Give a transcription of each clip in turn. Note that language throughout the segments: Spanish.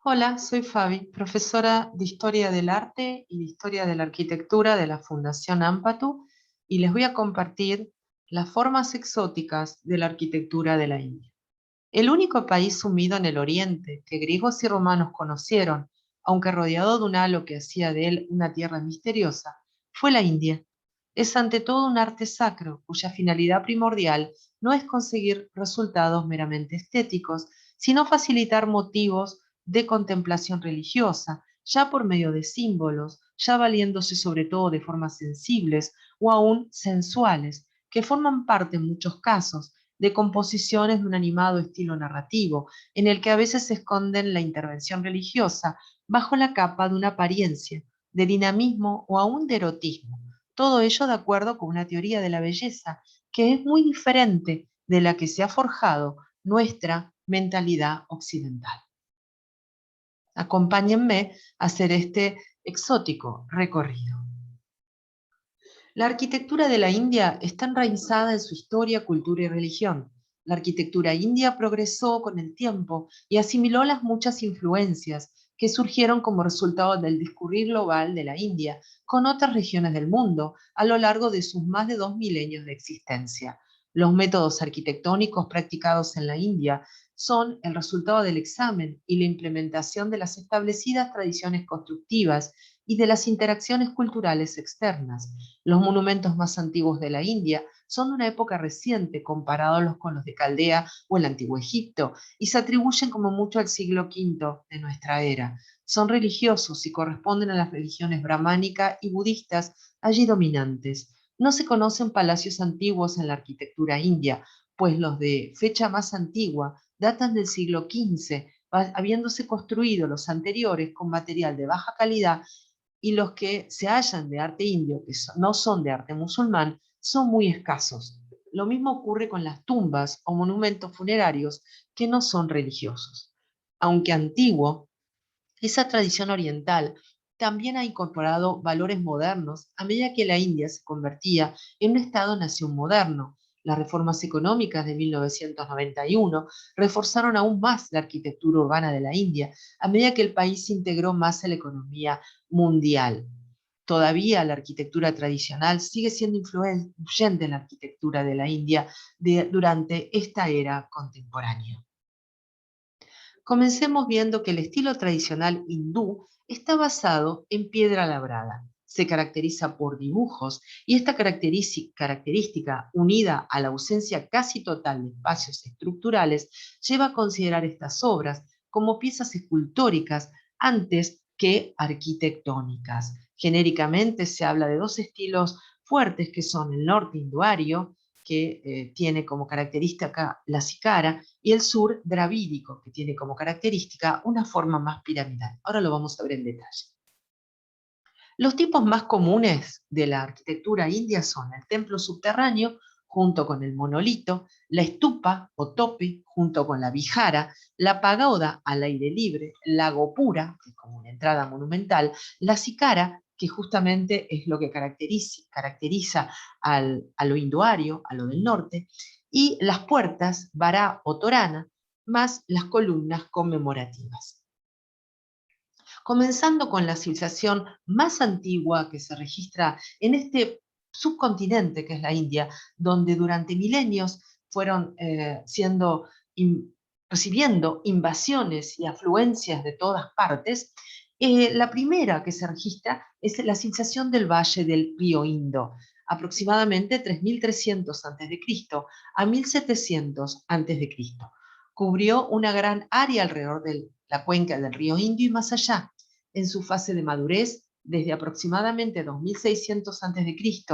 Hola, soy Fabi, profesora de Historia del Arte y de Historia de la Arquitectura de la Fundación Ampatu, y les voy a compartir las formas exóticas de la arquitectura de la India. El único país sumido en el Oriente que griegos y romanos conocieron, aunque rodeado de un halo que hacía de él una tierra misteriosa, fue la India. Es ante todo un arte sacro cuya finalidad primordial no es conseguir resultados meramente estéticos, sino facilitar motivos de contemplación religiosa, ya por medio de símbolos, ya valiéndose sobre todo de formas sensibles o aún sensuales, que forman parte en muchos casos de composiciones de un animado estilo narrativo, en el que a veces se esconden la intervención religiosa bajo la capa de una apariencia, de dinamismo o aún de erotismo. Todo ello de acuerdo con una teoría de la belleza que es muy diferente de la que se ha forjado nuestra mentalidad occidental. Acompáñenme a hacer este exótico recorrido. La arquitectura de la India está enraizada en su historia, cultura y religión. La arquitectura india progresó con el tiempo y asimiló las muchas influencias que surgieron como resultado del discurrir global de la India con otras regiones del mundo a lo largo de sus más de 2 milenios de existencia. Los métodos arquitectónicos practicados en la India son el resultado del examen y la implementación de las establecidas tradiciones constructivas y de las interacciones culturales externas. Los monumentos más antiguos de la India son de una época reciente comparados con los de Caldea o el Antiguo Egipto y se atribuyen como mucho al siglo V de nuestra era. Son religiosos y corresponden a las religiones brahmánica y budistas allí dominantes. No se conocen palacios antiguos en la arquitectura india, pues los de fecha más antigua datan del siglo XV, habiéndose construido los anteriores con material de baja calidad, y los que se hallan de arte indio, que no son de arte musulmán, son muy escasos. Lo mismo ocurre con las tumbas o monumentos funerarios que no son religiosos. Aunque antiguo, esa tradición oriental también ha incorporado valores modernos a medida que la India se convertía en un Estado-nación moderno. Las reformas económicas de 1991 reforzaron aún más la arquitectura urbana de la India a medida que el país se integró más en la economía mundial. Todavía la arquitectura tradicional sigue siendo influyente en la arquitectura de la India durante esta era contemporánea. Comencemos viendo que el estilo tradicional hindú está basado en piedra labrada. Se caracteriza por dibujos y esta característica, unida a la ausencia casi total de espacios estructurales, lleva a considerar estas obras como piezas escultóricas antes que arquitectónicas. Genéricamente se habla de dos estilos fuertes que son el norte hinduario, que tiene como característica la sicara, y el sur dravídico, que tiene como característica una forma más piramidal. Ahora lo vamos a ver en detalle. Los tipos más comunes de la arquitectura india son el templo subterráneo, junto con el monolito, la estupa o tope, junto con la vihara, la pagoda al aire libre, la gopura, que es como una entrada monumental, la sicara, que justamente es lo que caracteriza a lo hinduario, a lo del norte, y las puertas, vará o torana, más las columnas conmemorativas. Comenzando con la civilización más antigua que se registra en este subcontinente que es la India, donde durante milenios fueron recibiendo invasiones y afluencias de todas partes. La primera que se registra es la civilización del valle del río Indo, aproximadamente 3300 a.C. a 1700 a.C. Cubrió una gran área alrededor de la cuenca del río Indo y más allá. En su fase de madurez, desde aproximadamente 2600 a.C.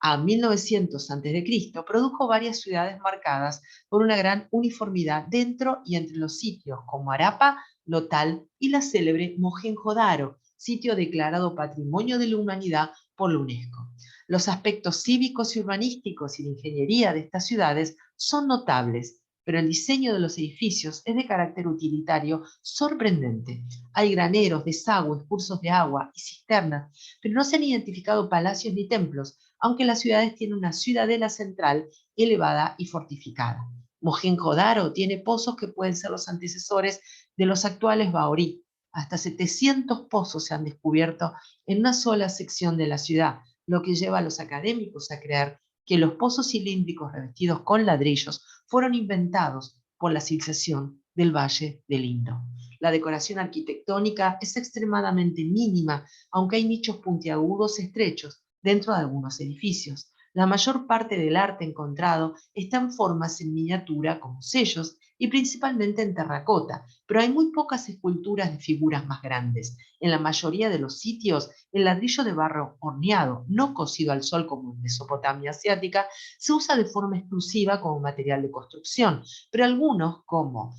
a 1900 a.C., produjo varias ciudades marcadas por una gran uniformidad dentro y entre los sitios como Harappa, Lothal y la célebre Mohenjo-Daro, sitio declarado Patrimonio de la Humanidad por la UNESCO. Los aspectos cívicos y urbanísticos y de ingeniería de estas ciudades son notables, pero el diseño de los edificios es de carácter utilitario sorprendente. Hay graneros, desagües, cursos de agua y cisternas, pero no se han identificado palacios ni templos, aunque las ciudades tienen una ciudadela central elevada y fortificada. Mohenjo-Daro tiene pozos que pueden ser los antecesores de los actuales Baorí. Hasta 700 pozos se han descubierto en una sola sección de la ciudad, lo que lleva a los académicos a creer que los pozos cilíndricos revestidos con ladrillos fueron inventados por la civilización del Valle del Indo. La decoración arquitectónica es extremadamente mínima, aunque hay nichos puntiagudos estrechos dentro de algunos edificios. La mayor parte del arte encontrado está en formas en miniatura como sellos y principalmente en terracota, pero hay muy pocas esculturas de figuras más grandes. En la mayoría de los sitios, el ladrillo de barro horneado, no cocido al sol como en Mesopotamia asiática, se usa de forma exclusiva como material de construcción, pero algunos, como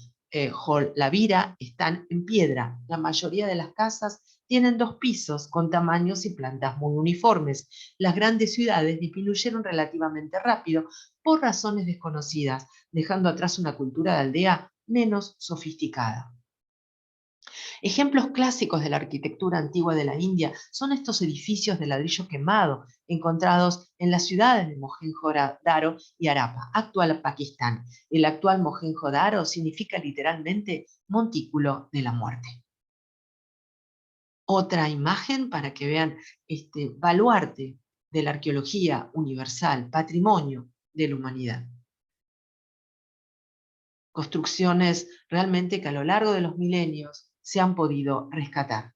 la vira, están en piedra. La mayoría de las casas tienen 2 pisos con tamaños y plantas muy uniformes. Las grandes ciudades disminuyeron relativamente rápido por razones desconocidas, dejando atrás una cultura de aldea menos sofisticada. Ejemplos clásicos de la arquitectura antigua de la India son estos edificios de ladrillo quemado encontrados en las ciudades de Mohenjo-Daro y Harappa, actual Pakistán. El actual Mohenjo-Daro significa literalmente montículo de la muerte. Otra imagen para que vean este baluarte de la arqueología universal, patrimonio de la humanidad. Construcciones realmente que a lo largo de los milenios se han podido rescatar.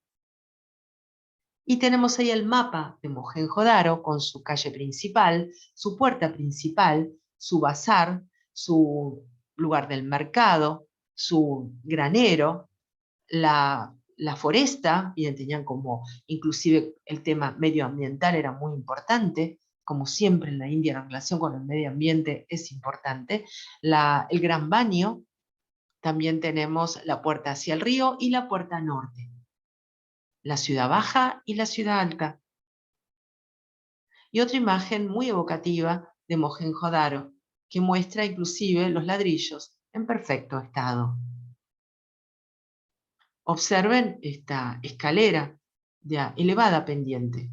Y tenemos ahí el mapa de Mohenjo-Daro con su calle principal, su puerta principal, su bazar, su lugar del mercado, su granero, la foresta, bien, tenían como, inclusive el tema medioambiental era muy importante, como siempre en la India la relación con el medio ambiente es importante, el gran baño, también tenemos la puerta hacia el río y la puerta norte, la ciudad baja y la ciudad alta. Y otra imagen muy evocativa de Mohenjo-Daro, que muestra inclusive los ladrillos en perfecto estado. Observen esta escalera de elevada pendiente.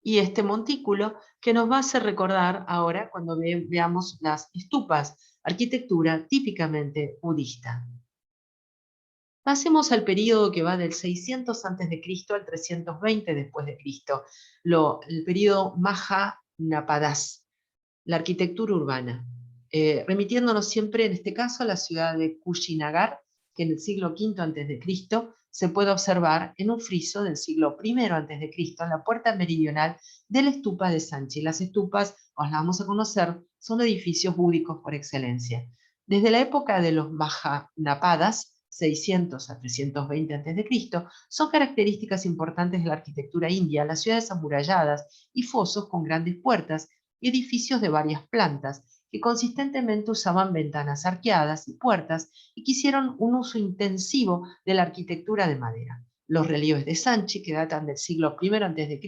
Y este montículo que nos va a hacer recordar ahora cuando veamos las estupas, arquitectura típicamente budista. Pasemos al periodo que va del 600 a.C. al 320 después de Cristo, el periodo Mahanapadas, la arquitectura urbana, remitiéndonos siempre en este caso a la ciudad de Kushinagar, que en el siglo V a.C. se puede observar en un friso del siglo I a.C. en la puerta meridional de la estupa de Sanchi. Las estupas, os las vamos a conocer, son edificios búdicos por excelencia. Desde la época de los Mahanapadas, 600 a 320 a.C., son características importantes de la arquitectura india, las ciudades amuralladas y fosos con grandes puertas y edificios de varias plantas, que consistentemente usaban ventanas arqueadas y puertas y que hicieron un uso intensivo de la arquitectura de madera. Los relieves de Sanchi, que datan del siglo I a.C.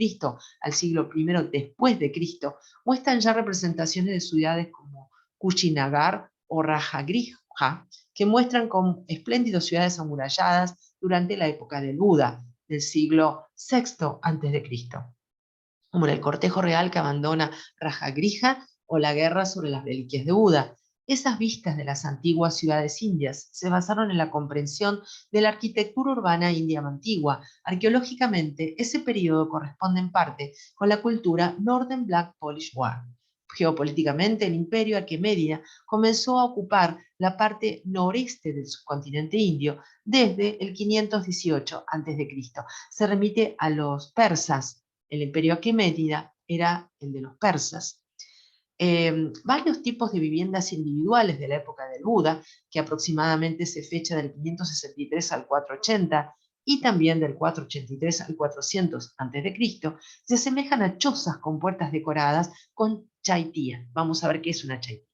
al siglo I después de Cristo, muestran ya representaciones de ciudades como Kushinagar o Rajagrija, que muestran como espléndidas ciudades amuralladas durante la época del Buda, del siglo VI a.C., como en el cortejo real que abandona Rajagrija o la guerra sobre las reliquias de Buda. Esas vistas de las antiguas ciudades indias se basaron en la comprensión de la arquitectura urbana india antigua. Arqueológicamente, ese periodo corresponde en parte con la cultura Northern Black Polish War. Geopolíticamente, el imperio aqueménida comenzó a ocupar la parte noreste del subcontinente indio desde el 518 a.C. Se remite a los persas. El imperio aqueménida era el de los persas. Varios tipos de viviendas individuales de la época del Buda, que aproximadamente se fecha del 563 al 480 y también del 483 al 400 a.C., se asemejan a chozas con puertas decoradas con chaitía. Vamos a ver qué es una chaitía.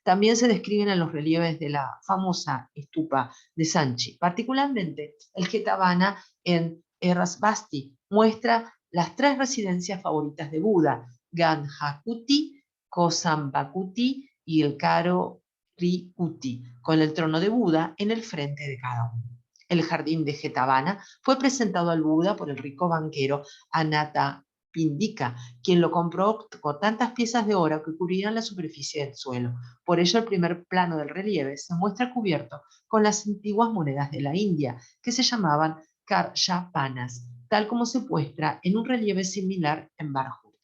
También se describen en los relieves de la famosa estupa de Sanchi. Particularmente, el Jetavana en Erasbasti muestra las 3 residencias favoritas de Buda: Ganhakuti, Kosambhakuti y el Karorikuti, con el trono de Buda en el frente de cada uno. El jardín de Jetavana fue presentado al Buda por el rico banquero Anathapindika Pindika, quien lo compró con tantas piezas de oro que cubrían la superficie del suelo. Por ello, el primer plano del relieve se muestra cubierto con las antiguas monedas de la India, que se llamaban Karshapanas, tal como se muestra en un relieve similar en Bharhut.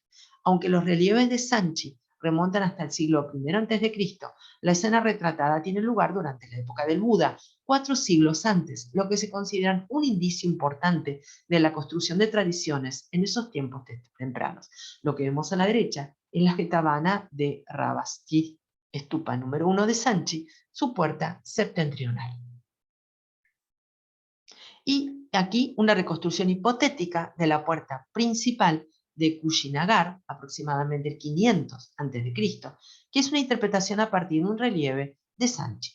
Aunque los relieves de Sanchi remontan hasta el siglo I a.C., la escena retratada tiene lugar durante la época del Buda, 4 siglos antes, lo que se considera un indicio importante de la construcción de tradiciones en esos tiempos tempranos. Lo que vemos a la derecha es la Jetavana de Ravasti, estupa número 1 de Sanchi, su puerta septentrional. Y aquí una reconstrucción hipotética de la puerta principal de Kushinagar, aproximadamente el 500 a.C., que es una interpretación a partir de un relieve de Sanchi.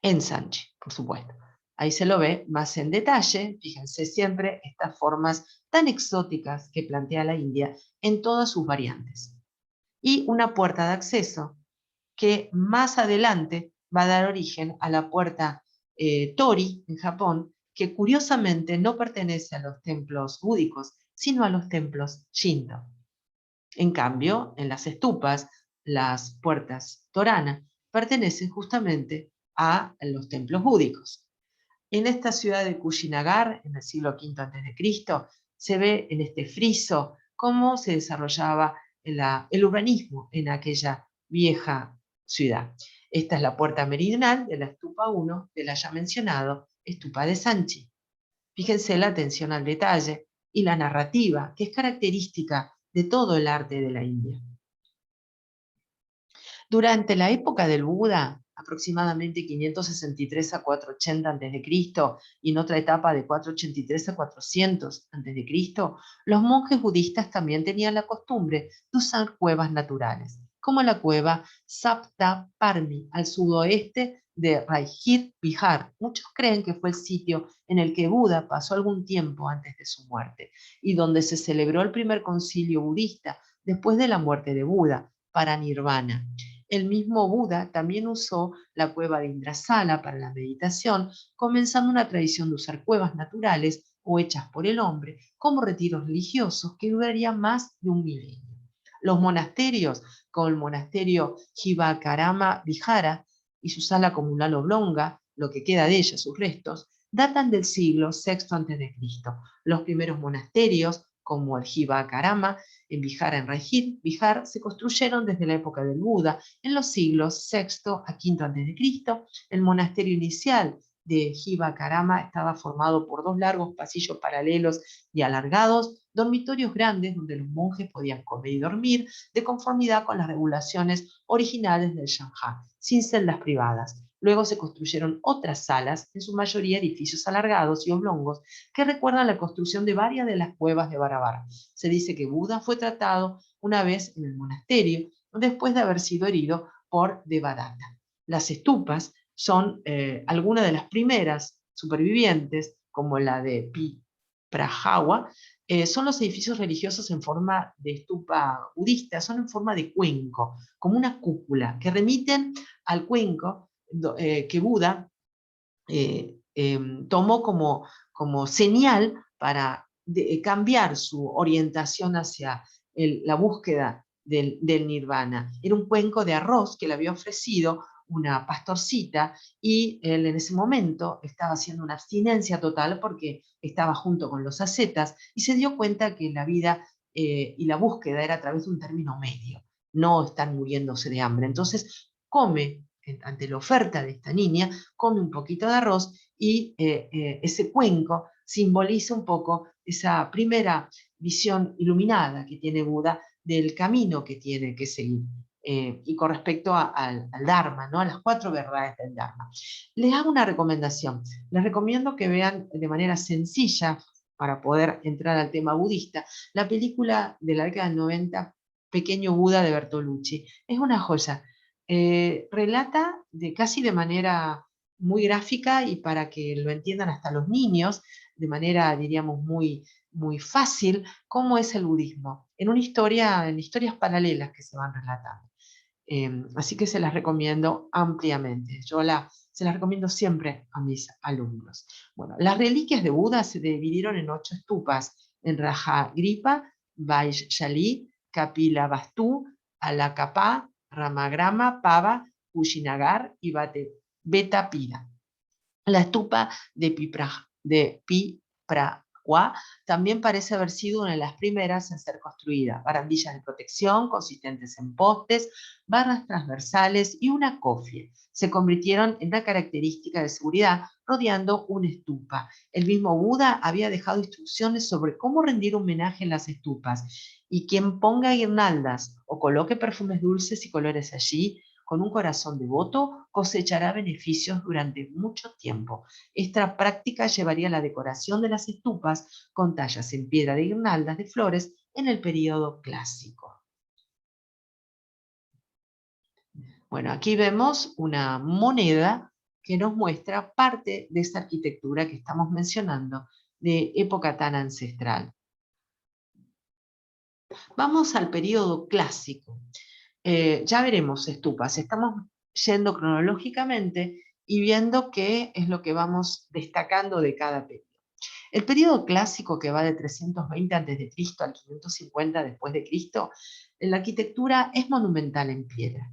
En Sanchi, por supuesto. Ahí se lo ve más en detalle, fíjense siempre estas formas tan exóticas que plantea la India en todas sus variantes. Y una puerta de acceso que más adelante va a dar origen a la puerta Tori en Japón, que curiosamente no pertenece a los templos búdicos, sino a los templos Shinto. En cambio, en las estupas, las puertas Torana pertenecen justamente a los templos búdicos. En esta ciudad de Kushinagar, en el siglo V a.C., se ve en este friso cómo se desarrollaba el urbanismo en aquella vieja ciudad. Esta es la puerta meridional de la estupa 1 de la ya mencionado estupa de Sanchi. Fíjense la atención al detalle y la narrativa, que es característica de todo el arte de la India. Durante la época del Buda, aproximadamente 563 a 480 a.C., y en otra etapa de 483 a 400 a.C., los monjes budistas también tenían la costumbre de usar cuevas naturales, como la cueva Sapta Parni, al sudoeste de Raigir Vihar. Muchos creen que fue el sitio en el que Buda pasó algún tiempo antes de su muerte, y donde se celebró el primer concilio budista después de la muerte de Buda, para Nirvana. El mismo Buda también usó la cueva de Indrasala para la meditación, comenzando una tradición de usar cuevas naturales o hechas por el hombre como retiros religiosos que durarían más de un milenio. Los monasterios, como el monasterio Jivakarama Vihara y su sala comunal oblonga, lo que queda de ella, sus restos, datan del siglo VI a.C. Los primeros monasterios, como el Jivakarama en Bihar, en Raigir, Bihar, se construyeron desde la época del Buda, en los siglos VI a V a.C. El monasterio inicial de Jivakarama estaba formado por 2 largos pasillos paralelos y alargados, dormitorios grandes donde los monjes podían comer y dormir de conformidad con las regulaciones originales del Shanghai, sin celdas privadas. Luego se construyeron otras salas, en su mayoría edificios alargados y oblongos, que recuerdan la construcción de varias de las cuevas de Barabara. Se dice que Buda fue tratado una vez en el monasterio, después de haber sido herido por Devadatta. Las estupas son algunas de las primeras supervivientes, como la de Piprajawa, son los edificios religiosos en forma de estupa budista, son en forma de cuenco, como una cúpula, que remiten al cuenco que Buda tomó como señal para cambiar su orientación hacia la búsqueda del nirvana. Era un cuenco de arroz que le había ofrecido una pastorcita y él en ese momento estaba haciendo una abstinencia total porque estaba junto con los ascetas y se dio cuenta que la vida y la búsqueda era a través de un término medio, no están muriéndose de hambre. Entonces come, ante la oferta de esta niña, come un poquito de arroz y ese cuenco simboliza un poco esa primera visión iluminada que tiene Buda del camino que tiene que seguir. Y con respecto al Dharma, ¿no? A las 4 verdades del Dharma. Les hago una recomendación. Les recomiendo que vean de manera sencilla, para poder entrar al tema budista, la película de la década del 90, Pequeño Buda, de Bertolucci. Es una joya. Relata casi de manera muy gráfica y para que lo entiendan hasta los niños, de manera, diríamos, muy fácil, cómo es el budismo, en historias paralelas que se van relatando. Así que se las recomiendo ampliamente. Se las recomiendo siempre a mis alumnos. Bueno, las reliquias de Buda se dividieron en 8 estupas, en Rajagripa, Vaishali, Kapilavastu, Alakapa, Ramagrama, Pava, Kushinagar y Betapida. La estupa de Pipraguá también parece haber sido una de las primeras en ser construida. Barandillas de protección consistentes en postes, barras transversales y una cofie se convirtieron en una característica de seguridad rodeando una estupa. El mismo Buda había dejado instrucciones sobre cómo rendir homenaje en las estupas, y quien ponga guirnaldas o coloque perfumes dulces y colores allí, con un corazón devoto, cosechará beneficios durante mucho tiempo. Esta práctica llevaría a la decoración de las estupas con tallas en piedra de guirnaldas de flores en el período clásico. Bueno, aquí vemos una moneda que nos muestra parte de esa arquitectura que estamos mencionando de época tan ancestral. Vamos al período clásico. Ya veremos estupas, estamos yendo cronológicamente y viendo qué es lo que vamos destacando de cada periodo. El periodo clásico, que va de 320 a.C. al 550 después de Cristo, la arquitectura es monumental en piedra.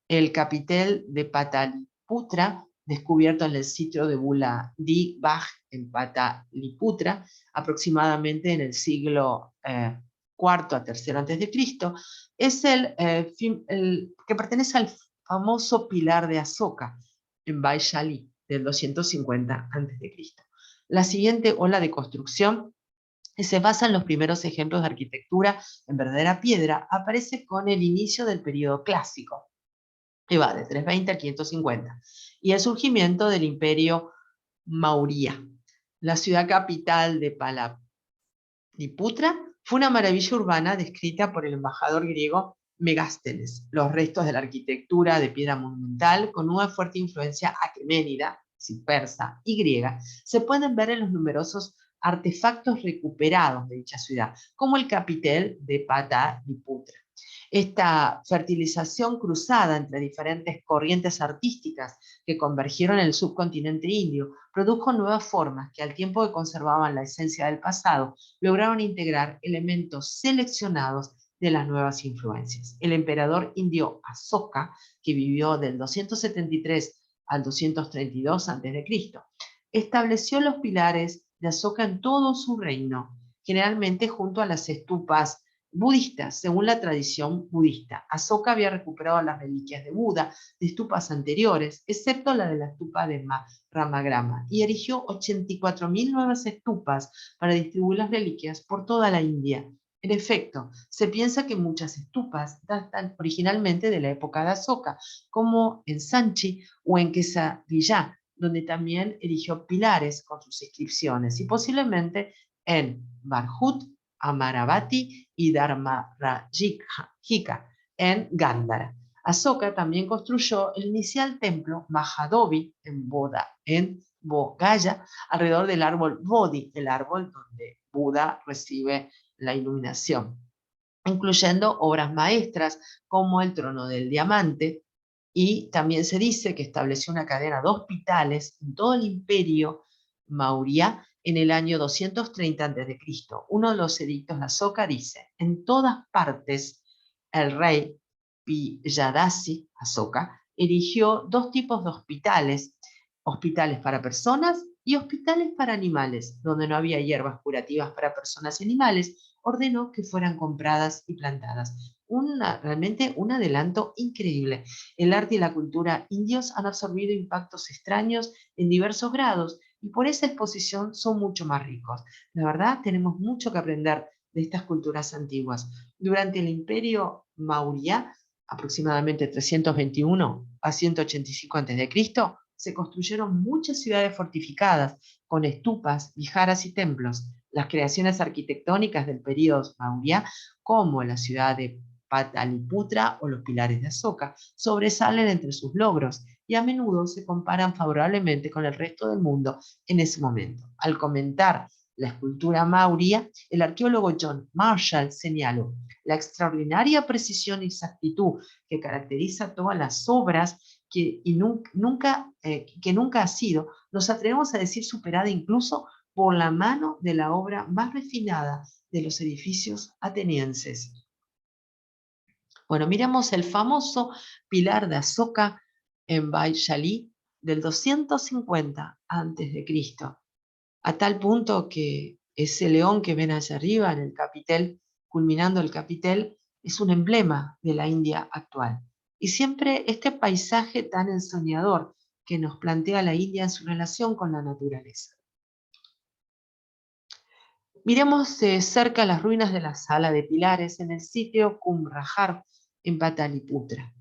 El capitel de Pataliputra, descubierto en el sitio de Buladi Bagh en Pataliputra, aproximadamente en el siglo IV a III a.C., es el que pertenece al famoso pilar de Asoka en Vaishali del 250 a.C. La siguiente ola de construcción se basa en los primeros ejemplos de arquitectura en verdadera piedra, aparece con el inicio del periodo clásico, que va de 320 a 550, y el surgimiento del imperio Maurya. La ciudad capital de Pataliputra fue una maravilla urbana descrita por el embajador griego Megástenes. Los restos de la arquitectura de piedra monumental, con una fuerte influencia aqueménida, persa y griega, se pueden ver en los numerosos artefactos recuperados de dicha ciudad, como el capitel de Pataliputra. Esta fertilización cruzada entre diferentes corrientes artísticas que convergieron en el subcontinente indio produjo nuevas formas que, al tiempo que conservaban la esencia del pasado, lograron integrar elementos seleccionados de las nuevas influencias. El emperador indio Asoka, que vivió del 273 al 232 a.C., estableció los pilares de Asoka en todo su reino, generalmente junto a las estupas budistas. Según la tradición budista, Asoka había recuperado las reliquias de Buda de estupas anteriores, excepto la de la estupa de Ramagrama, y erigió 84.000 nuevas estupas para distribuir las reliquias por toda la India. En efecto, se piensa que muchas estupas datan originalmente de la época de Asoka, como en Sanchi o en Kesavilá, donde también erigió pilares con sus inscripciones, y posiblemente en Barhut, Amaravati y Dharmarajika en Gandhara. Asoka también construyó el inicial templo Mahadobi en Bodh-Gaya, alrededor del árbol Bodhi, el árbol donde Buda recibe la iluminación, incluyendo obras maestras como el trono del diamante, y también se dice que estableció una cadena de hospitales en todo el imperio Maurya en el año 230 a.C. Uno de los edictos de Asoka dice: en todas partes el rey Piyadasi, Asoka, erigió 2 tipos de hospitales: hospitales para personas y hospitales para animales. Donde no había hierbas curativas para personas y animales, ordenó que fueran compradas y plantadas. Realmente un adelanto increíble. El arte y la cultura indios han absorbido impactos extraños en diversos grados, y por esa exposición son mucho más ricos. La verdad, tenemos mucho que aprender de estas culturas antiguas. Durante el imperio Maurya, aproximadamente 321 a 185 a.C., se construyeron muchas ciudades fortificadas con estupas, viharas y templos. Las creaciones arquitectónicas del periodo Maurya, como la ciudad de Pataliputra o los pilares de Asoka, sobresalen entre sus logros y a menudo se comparan favorablemente con el resto del mundo en ese momento. Al comentar la escultura mauria, el arqueólogo John Marshall señaló: la extraordinaria precisión y exactitud que caracteriza todas las obras que nunca ha sido, nos atrevemos a decir, superada incluso por la mano de la obra más refinada de los edificios atenienses. Bueno, miremos el famoso pilar de Asoka en Baishali del 250 a.C., a tal punto que ese león que ven allá arriba en el capitel, culminando el capitel, es un emblema de la India actual. Y siempre este paisaje tan ensoñador que nos plantea la India en su relación con la naturaleza. Miremos de cerca las ruinas de la Sala de Pilares en el sitio Kumrahar en Pataliputra.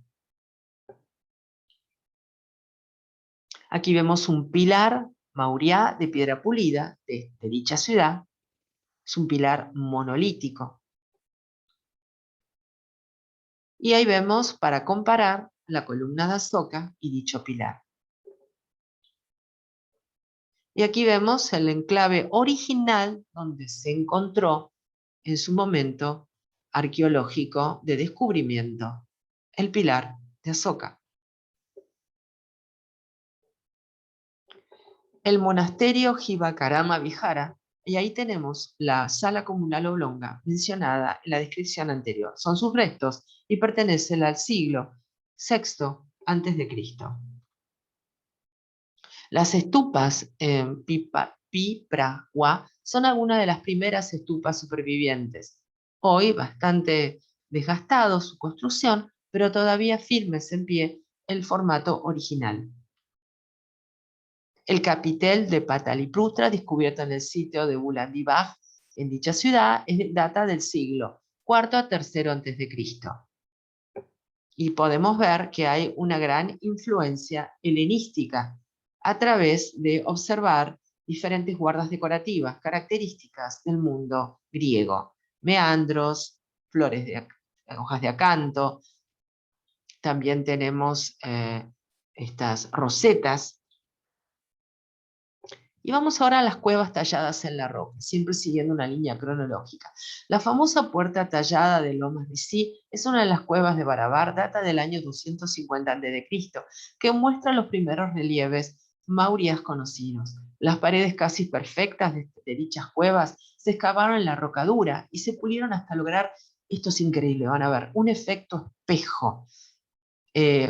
Aquí vemos un pilar maurya de piedra pulida de dicha ciudad. Es un pilar monolítico. Y ahí vemos, para comparar, la columna de Asoka y dicho pilar. Y aquí vemos el enclave original donde se encontró en su momento arqueológico de descubrimiento, el pilar de Asoka. El monasterio Jivakarama Vihara, y ahí tenemos la sala comunal oblonga mencionada en la descripción anterior. Son sus restos y pertenecen al siglo VI a.C. Las estupas en Piprawa son algunas de las primeras estupas supervivientes. Hoy bastante desgastado su construcción, pero todavía firmes en pie el formato original. El capitel de Pataliputra, descubierto en el sitio de Bulandibaj, en dicha ciudad, data del siglo IV a III a.C. Y podemos ver que hay una gran influencia helenística a través de observar diferentes guardas decorativas características del mundo griego. Meandros, flores de hojas de acanto, también tenemos estas rosetas. Y vamos ahora a las cuevas talladas en la roca, siempre siguiendo una línea cronológica. La famosa puerta tallada de Lomas de Sí es una de las cuevas de Barabar, data del año 250 a.C., que muestra los primeros relieves maurias conocidos. Las paredes casi perfectas de dichas cuevas se excavaron en la roca dura y se pulieron hasta lograr, esto es increíble, van a ver, un efecto espejo.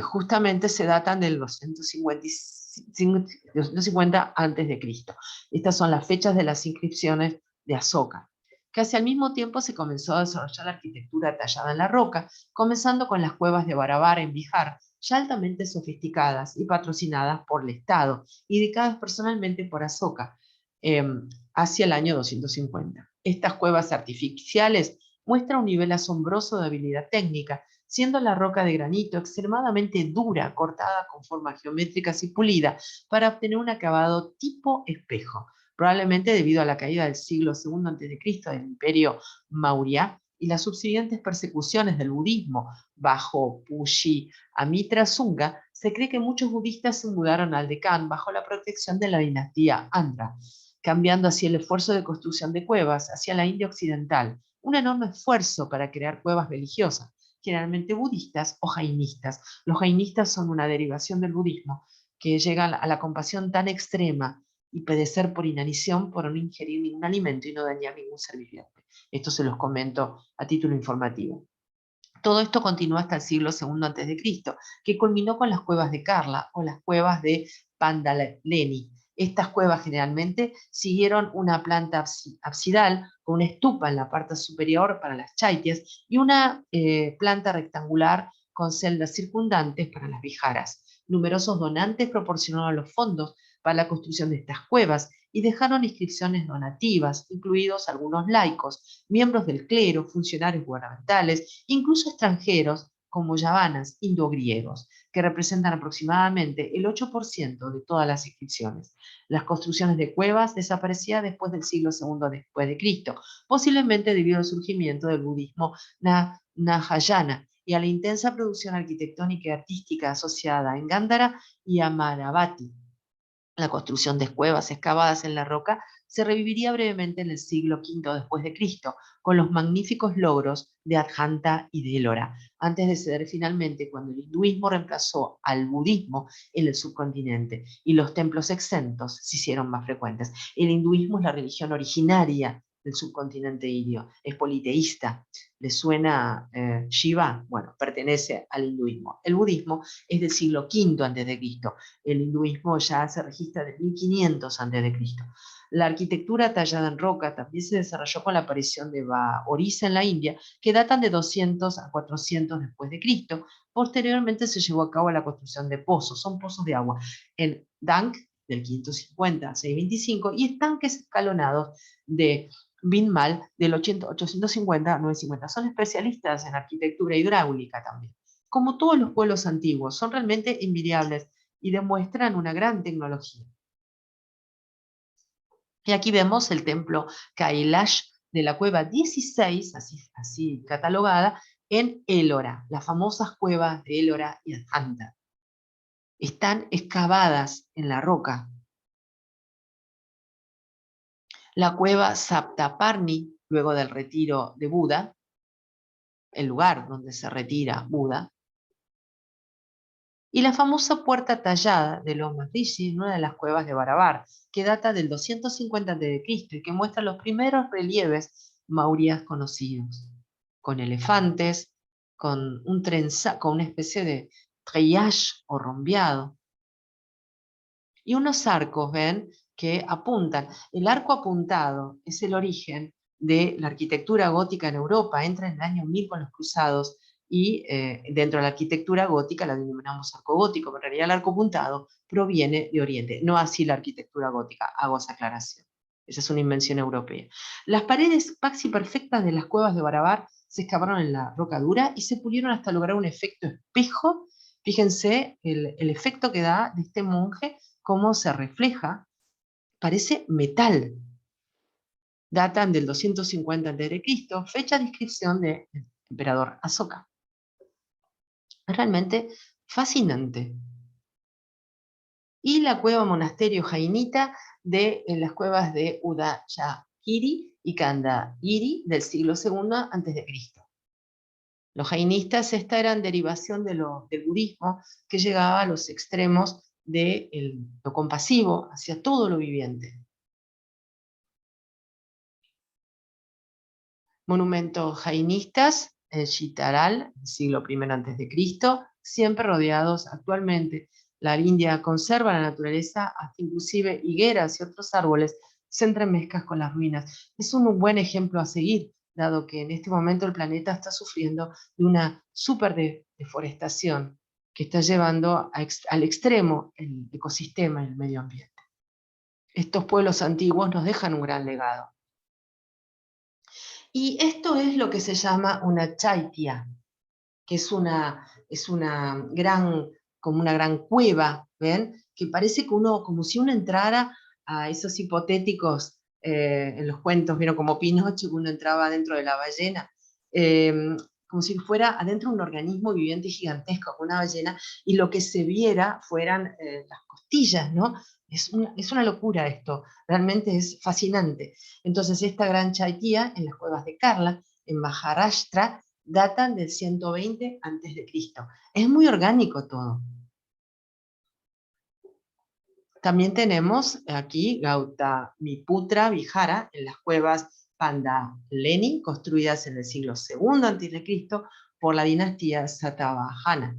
Justamente se datan del 250 antes de Cristo. Estas son las fechas de las inscripciones de Asoka. Casi al mismo tiempo se comenzó a desarrollar la arquitectura tallada en la roca, comenzando con las cuevas de Barabar en Bihar, ya altamente sofisticadas y patrocinadas por el Estado, y dedicadas personalmente por Asoka, hacia el año 250. Estas cuevas artificiales muestran un nivel asombroso de habilidad técnica, siendo la roca de granito extremadamente dura, cortada con formas geométricas y pulida, para obtener un acabado tipo espejo, probablemente debido a la caída del siglo II a.C. del imperio Maurya y las subsiguientes persecuciones del budismo bajo Pushi Amitra Sunga. Se cree que muchos budistas se mudaron al Deccan bajo la protección de la dinastía Andhra, cambiando así el esfuerzo de construcción de cuevas hacia la India occidental, un enorme esfuerzo para crear cuevas religiosas, generalmente budistas o jainistas. Los jainistas son una derivación del budismo que llegan a la compasión tan extrema y pedecer por inanición por no ingerir ningún alimento y no dañar ningún ser viviente. Esto se los comento a título informativo. Todo esto continuó hasta el siglo II a.C., que culminó con las cuevas de Karla o las cuevas de Pandaleni. Estas cuevas generalmente siguieron una planta absidal con una estupa en la parte superior para las chaityas y una planta rectangular con celdas circundantes para las viharas. Numerosos donantes proporcionaron los fondos para la construcción de estas cuevas y dejaron inscripciones donativas, incluidos algunos laicos, miembros del clero, funcionarios gubernamentales, incluso extranjeros como yavanas, indogriegos, que representan aproximadamente el 8% de todas las inscripciones. Las construcciones de cuevas desaparecían después del siglo II después de Cristo, posiblemente debido al surgimiento del budismo Nahayana y a la intensa producción arquitectónica y artística asociada en Gándhara y Amaravati. La construcción de cuevas excavadas en la roca se reviviría brevemente en el siglo V después de Cristo, con los magníficos logros de Adjanta y de Ellora, antes de ceder finalmente cuando el hinduismo reemplazó al budismo en el subcontinente y los templos exentos se hicieron más frecuentes. El hinduismo es la religión originaria del subcontinente indio, es politeísta. ¿Le suena Shiva? Bueno, pertenece al hinduismo. El budismo es del siglo V antes de Cristo. El hinduismo ya se registra de 1500 a.C. La arquitectura tallada en roca también se desarrolló con la aparición de Orissa en la India, que datan de 200 a 400 después de Cristo. Posteriormente se llevó a cabo la construcción de pozos, son pozos de agua, en Dank del 550 a 625 y estanques escalonados de Binmal del 850 a 950. Son especialistas en arquitectura hidráulica también. Como todos los pueblos antiguos, son realmente envidiables y demuestran una gran tecnología. Y aquí vemos el templo Kailash de la cueva 16, así catalogada, en Ellora, las famosas cuevas de Ellora y Adjanta. Están excavadas en la roca. La cueva Saptaparni, luego del retiro de Buda, el lugar donde se retira Buda, y la famosa puerta tallada de los Mahrishi en una de las cuevas de Barabar, que data del 250 a.C. y que muestra los primeros relieves mauríes conocidos, con elefantes, con con una especie de treillage o rombeado, y unos arcos, ven, que apuntan. El arco apuntado es el origen de la arquitectura gótica en Europa, entra en el año 1000 con los cruzados, y dentro de la arquitectura gótica la denominamos arco gótico, pero en realidad el arco apuntado proviene de Oriente, no así la arquitectura gótica, hago esa aclaración. Esa es una invención europea. Las paredes paxi perfectas de las cuevas de Barabar se excavaron en la roca dura y se pulieron hasta lograr un efecto espejo. Fíjense el efecto que da de este monje, cómo se refleja, parece metal. Datan del 250 a.C., fecha de inscripción del emperador Asoka. Es realmente fascinante. Y la cueva monasterio jainita de las cuevas de Udayagiri y Kandagiri del siglo II a.C. Los jainistas, esta eran derivación del budismo que llegaba a los extremos de lo compasivo hacia todo lo viviente. Monumentos jainistas, el Chitaral, siglo I a.C., siempre rodeados actualmente. La India conserva la naturaleza, hasta inclusive higueras y otros árboles se entremezclan con las ruinas. Es un buen ejemplo a seguir, dado que en este momento el planeta está sufriendo de una super deforestación que está llevando al extremo el ecosistema y el medio ambiente. Estos pueblos antiguos nos dejan un gran legado. Y esto es lo que se llama una chaitya, que es como una gran cueva, ¿ven? Que parece que como si uno entrara a esos hipotéticos, en los cuentos, ¿vieron? Como Pinocho, que uno entraba dentro de la ballena, como si fuera adentro un organismo viviente gigantesco, con una ballena, y lo que se viera fueran las costillas, ¿no? Es una locura esto, realmente es fascinante. Entonces esta gran chaitya en las cuevas de Karla, en Maharashtra, datan del 120 a.C. Es muy orgánico todo. También tenemos aquí Gautamiputra Vihara en las cuevas Pandaleni, construidas en el siglo II a.C. por la dinastía Satavahana,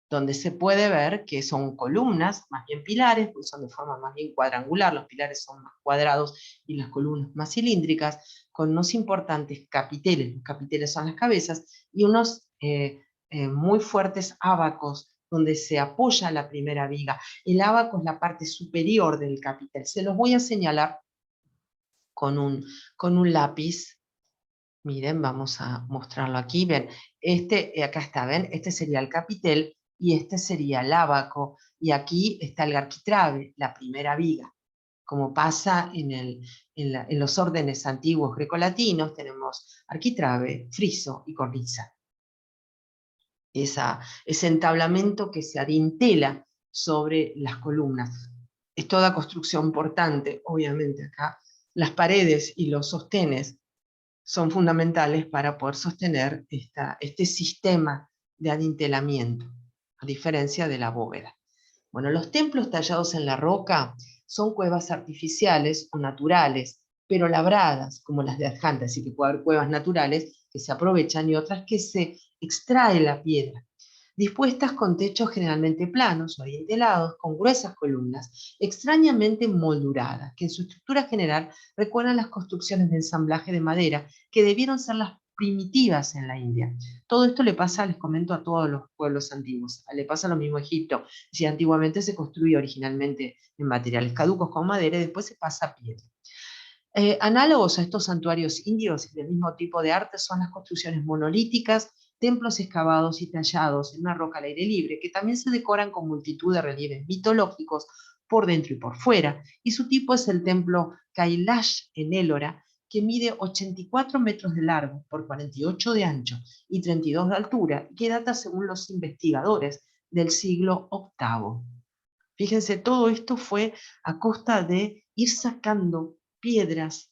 donde se puede ver que son columnas, más bien pilares, porque son de forma más bien cuadrangular, los pilares son más cuadrados y las columnas más cilíndricas, con unos importantes capiteles, los capiteles son las cabezas, y unos muy fuertes ábacos, donde se apoya la primera viga. El ábaco es la parte superior del capitel. Se los voy a señalar con un lápiz. Miren, vamos a mostrarlo aquí. Ven, acá está, ¿ven? Este sería el capitel y este sería el ábaco. Y aquí está el arquitrabe, la primera viga. Como pasa en los órdenes antiguos grecolatinos, tenemos arquitrabe, friso y cornisa. Ese entablamento que se adintela sobre las columnas. es toda construcción portante, obviamente acá. Las paredes y los sostenes son fundamentales para poder sostener este sistema de adintelamiento, a diferencia de la bóveda. Bueno, los templos tallados en la roca son cuevas artificiales o naturales, pero labradas, como las de Adjanta, así que puede haber cuevas naturales que se aprovechan y otras que se extrae la piedra, dispuestas con techos generalmente planos o adintelados, con gruesas columnas, extrañamente molduradas, que en su estructura general recuerdan las construcciones de ensamblaje de madera que debieron ser las primitivas en la India. Todo esto le pasa, les comento, a todos los pueblos antiguos. Le pasa lo mismo a Egipto. Si antiguamente se construía originalmente en materiales caducos con madera y después se pasa a piedra. Análogos a estos santuarios indios y del mismo tipo de arte son las construcciones monolíticas, templos excavados y tallados en una roca al aire libre, que también se decoran con multitud de relieves mitológicos por dentro y por fuera, y su tipo es el templo Kailash en Ellora, que mide 84 metros de largo por 48 de ancho y 32 de altura, y que data, según los investigadores, del siglo VIII. Fíjense, todo esto fue a costa de ir sacando piedras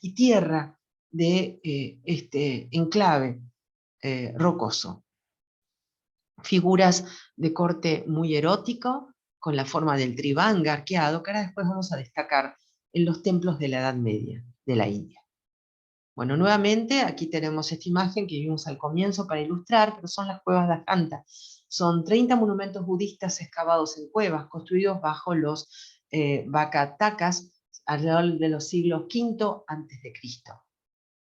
y tierra de este enclave rocoso. Figuras de corte muy erótico, con la forma del tribanga arqueado, que ahora después vamos a destacar en los templos de la Edad Media de la India. Bueno, nuevamente aquí tenemos esta imagen que vimos al comienzo para ilustrar, pero son las cuevas de Ajanta. Son 30 monumentos budistas excavados en cuevas, construidos bajo los Vakatakas alrededor de los siglos V a.C.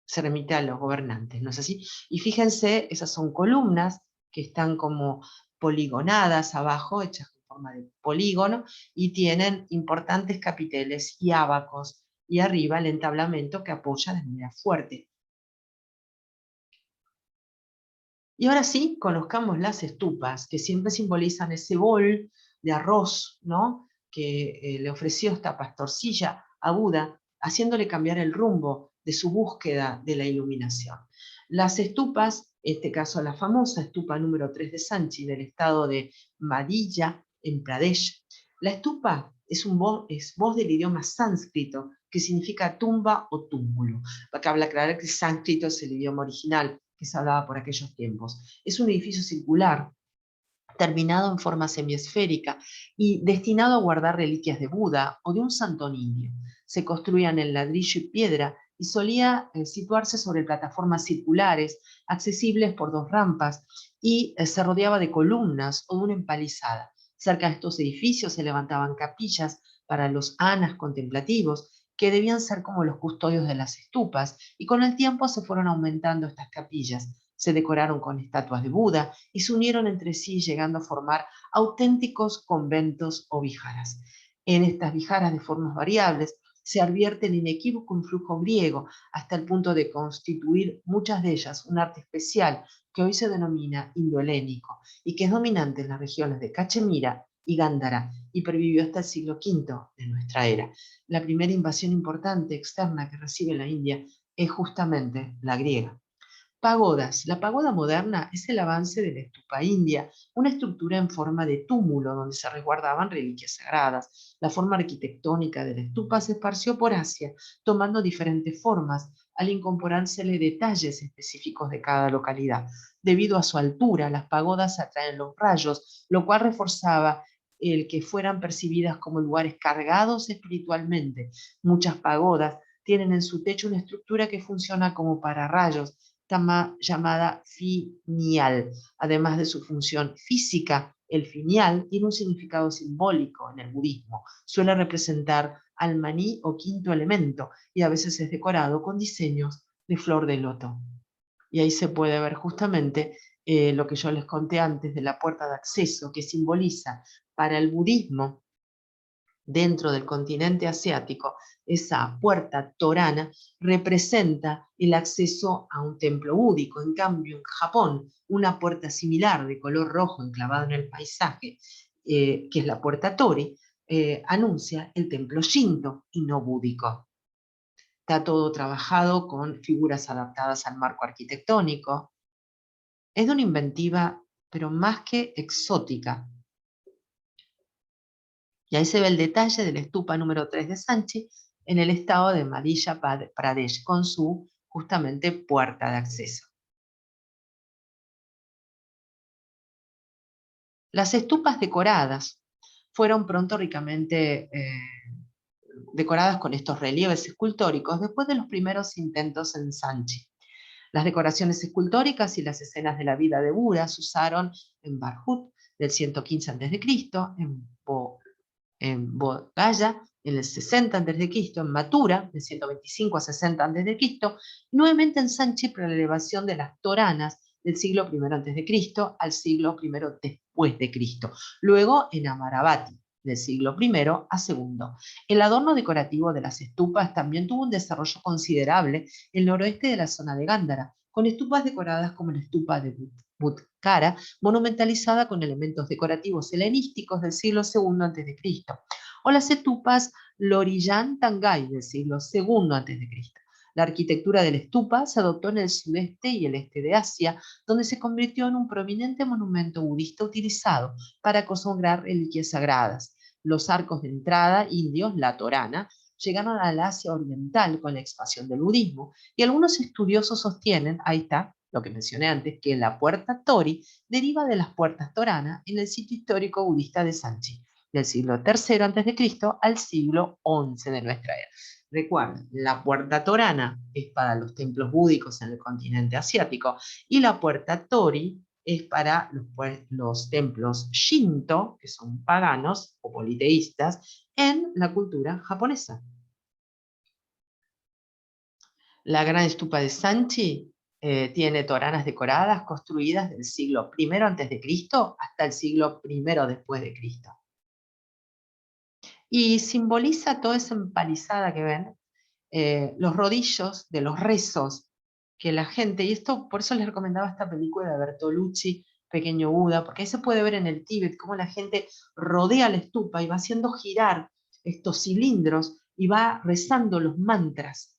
Se remite a los gobernantes, ¿no es así? Y fíjense, esas son columnas que están como poligonadas abajo, hechas en forma de polígono, y tienen importantes capiteles y ábacos, y arriba el entablamento que apoya de manera fuerte. Y ahora sí, conozcamos las estupas, que siempre simbolizan ese bol de arroz, ¿no?, que le ofreció esta pastorcilla a Buda, haciéndole cambiar el rumbo de su búsqueda de la iluminación. Las estupas, en este caso la famosa estupa número 3 de Sanchi, del estado de Madhya, en Pradesh. La estupa es voz del idioma sánscrito, que significa tumba o túmulo. Acá habla claro que el sánscrito es el idioma original que se hablaba por aquellos tiempos. Es un edificio circular, terminado en forma semiesférica y destinado a guardar reliquias de Buda o de un santón indio. Se construían en ladrillo y piedra y solía situarse sobre plataformas circulares, accesibles por 2 rampas, y se rodeaba de columnas o de una empalizada. Cerca de estos edificios se levantaban capillas para los anas contemplativos, que debían ser como los custodios de las estupas, y con el tiempo se fueron aumentando estas capillas. Se decoraron con estatuas de Buda y se unieron entre sí, llegando a formar auténticos conventos o viharas. En estas viharas de formas variables se advierte el inequívoco influjo griego, hasta el punto de constituir muchas de ellas un arte especial que hoy se denomina indohelénico y que es dominante en las regiones de Cachemira y Gándara, y pervivió hasta el siglo V de nuestra era. La primera invasión importante externa que recibe la India es justamente la griega. Pagodas. La pagoda moderna es el avance de la estupa india, una estructura en forma de túmulo donde se resguardaban reliquias sagradas. La forma arquitectónica de la estupa se esparció por Asia, tomando diferentes formas, al incorporársele detalles específicos de cada localidad. Debido a su altura, las pagodas atraen los rayos, lo cual reforzaba el que fueran percibidas como lugares cargados espiritualmente. Muchas pagodas tienen en su techo una estructura que funciona como pararrayos, llamada finial. Además de su función física, el finial tiene un significado simbólico en el budismo. Suele representar al maní o quinto elemento y a veces es decorado con diseños de flor de loto. Y ahí se puede ver justamente lo que yo les conté antes de la puerta de acceso, que simboliza para el budismo dentro del continente asiático. Esa puerta torana representa el acceso a un templo búdico. En cambio, en Japón, una puerta similar de color rojo enclavado en el paisaje, que es la puerta Tori, anuncia el templo Shinto y no búdico. Está todo trabajado con figuras adaptadas al marco arquitectónico. Es de una inventiva, pero más que exótica. Y ahí se ve el detalle de la estupa número 3 de Sanchi en el estado de Madhya Pradesh, con su justamente puerta de acceso. Las estupas decoradas fueron pronto ricamente decoradas con estos relieves escultóricos después de los primeros intentos en Sanchi. Las decoraciones escultóricas y las escenas de la vida de Buda se usaron en Barhut del 115 a.C., en Bodh Gaya en el 60 a.C., en Mathura del 125 a 60 a.C., y nuevamente en Sanchi para la elevación de las Toranas del siglo I a.C. al siglo I después de Cristo. Luego en Amaravati del siglo I a II. El adorno decorativo de las estupas también tuvo un desarrollo considerable en el noroeste de la zona de Gándara, con estupas decoradas como la estupa de Budkara, monumentalizada con elementos decorativos helenísticos del siglo II a.C., o las estupas Loriyan Tangai del siglo II a.C. La arquitectura de la estupa se adoptó en el sudeste y el este de Asia, donde se convirtió en un prominente monumento budista utilizado para consagrar reliquias sagradas. Los arcos de entrada indios, la Torana, llegaron al Asia Oriental con la expansión del budismo, y algunos estudiosos sostienen, ahí está, lo que mencioné antes, que la puerta Tori deriva de las puertas Torana en el sitio histórico budista de Sanchi, del siglo III a.C. al siglo XI de nuestra era. Recuerden, la puerta Torana es para los templos búdicos en el continente asiático y la puerta Tori es para los templos Shinto, que son paganos o politeístas, en la cultura japonesa. La gran estupa de Sanchi tiene toranas decoradas construidas del siglo I a.C. hasta el siglo I después de Cristo. Y simboliza toda esa empalizada que ven, los rodillos de los rezos que la gente, y esto por eso les recomendaba esta película de Bertolucci, Pequeño Buda, porque ahí se puede ver en el Tíbet cómo la gente rodea la estupa y va haciendo girar estos cilindros y va rezando los mantras.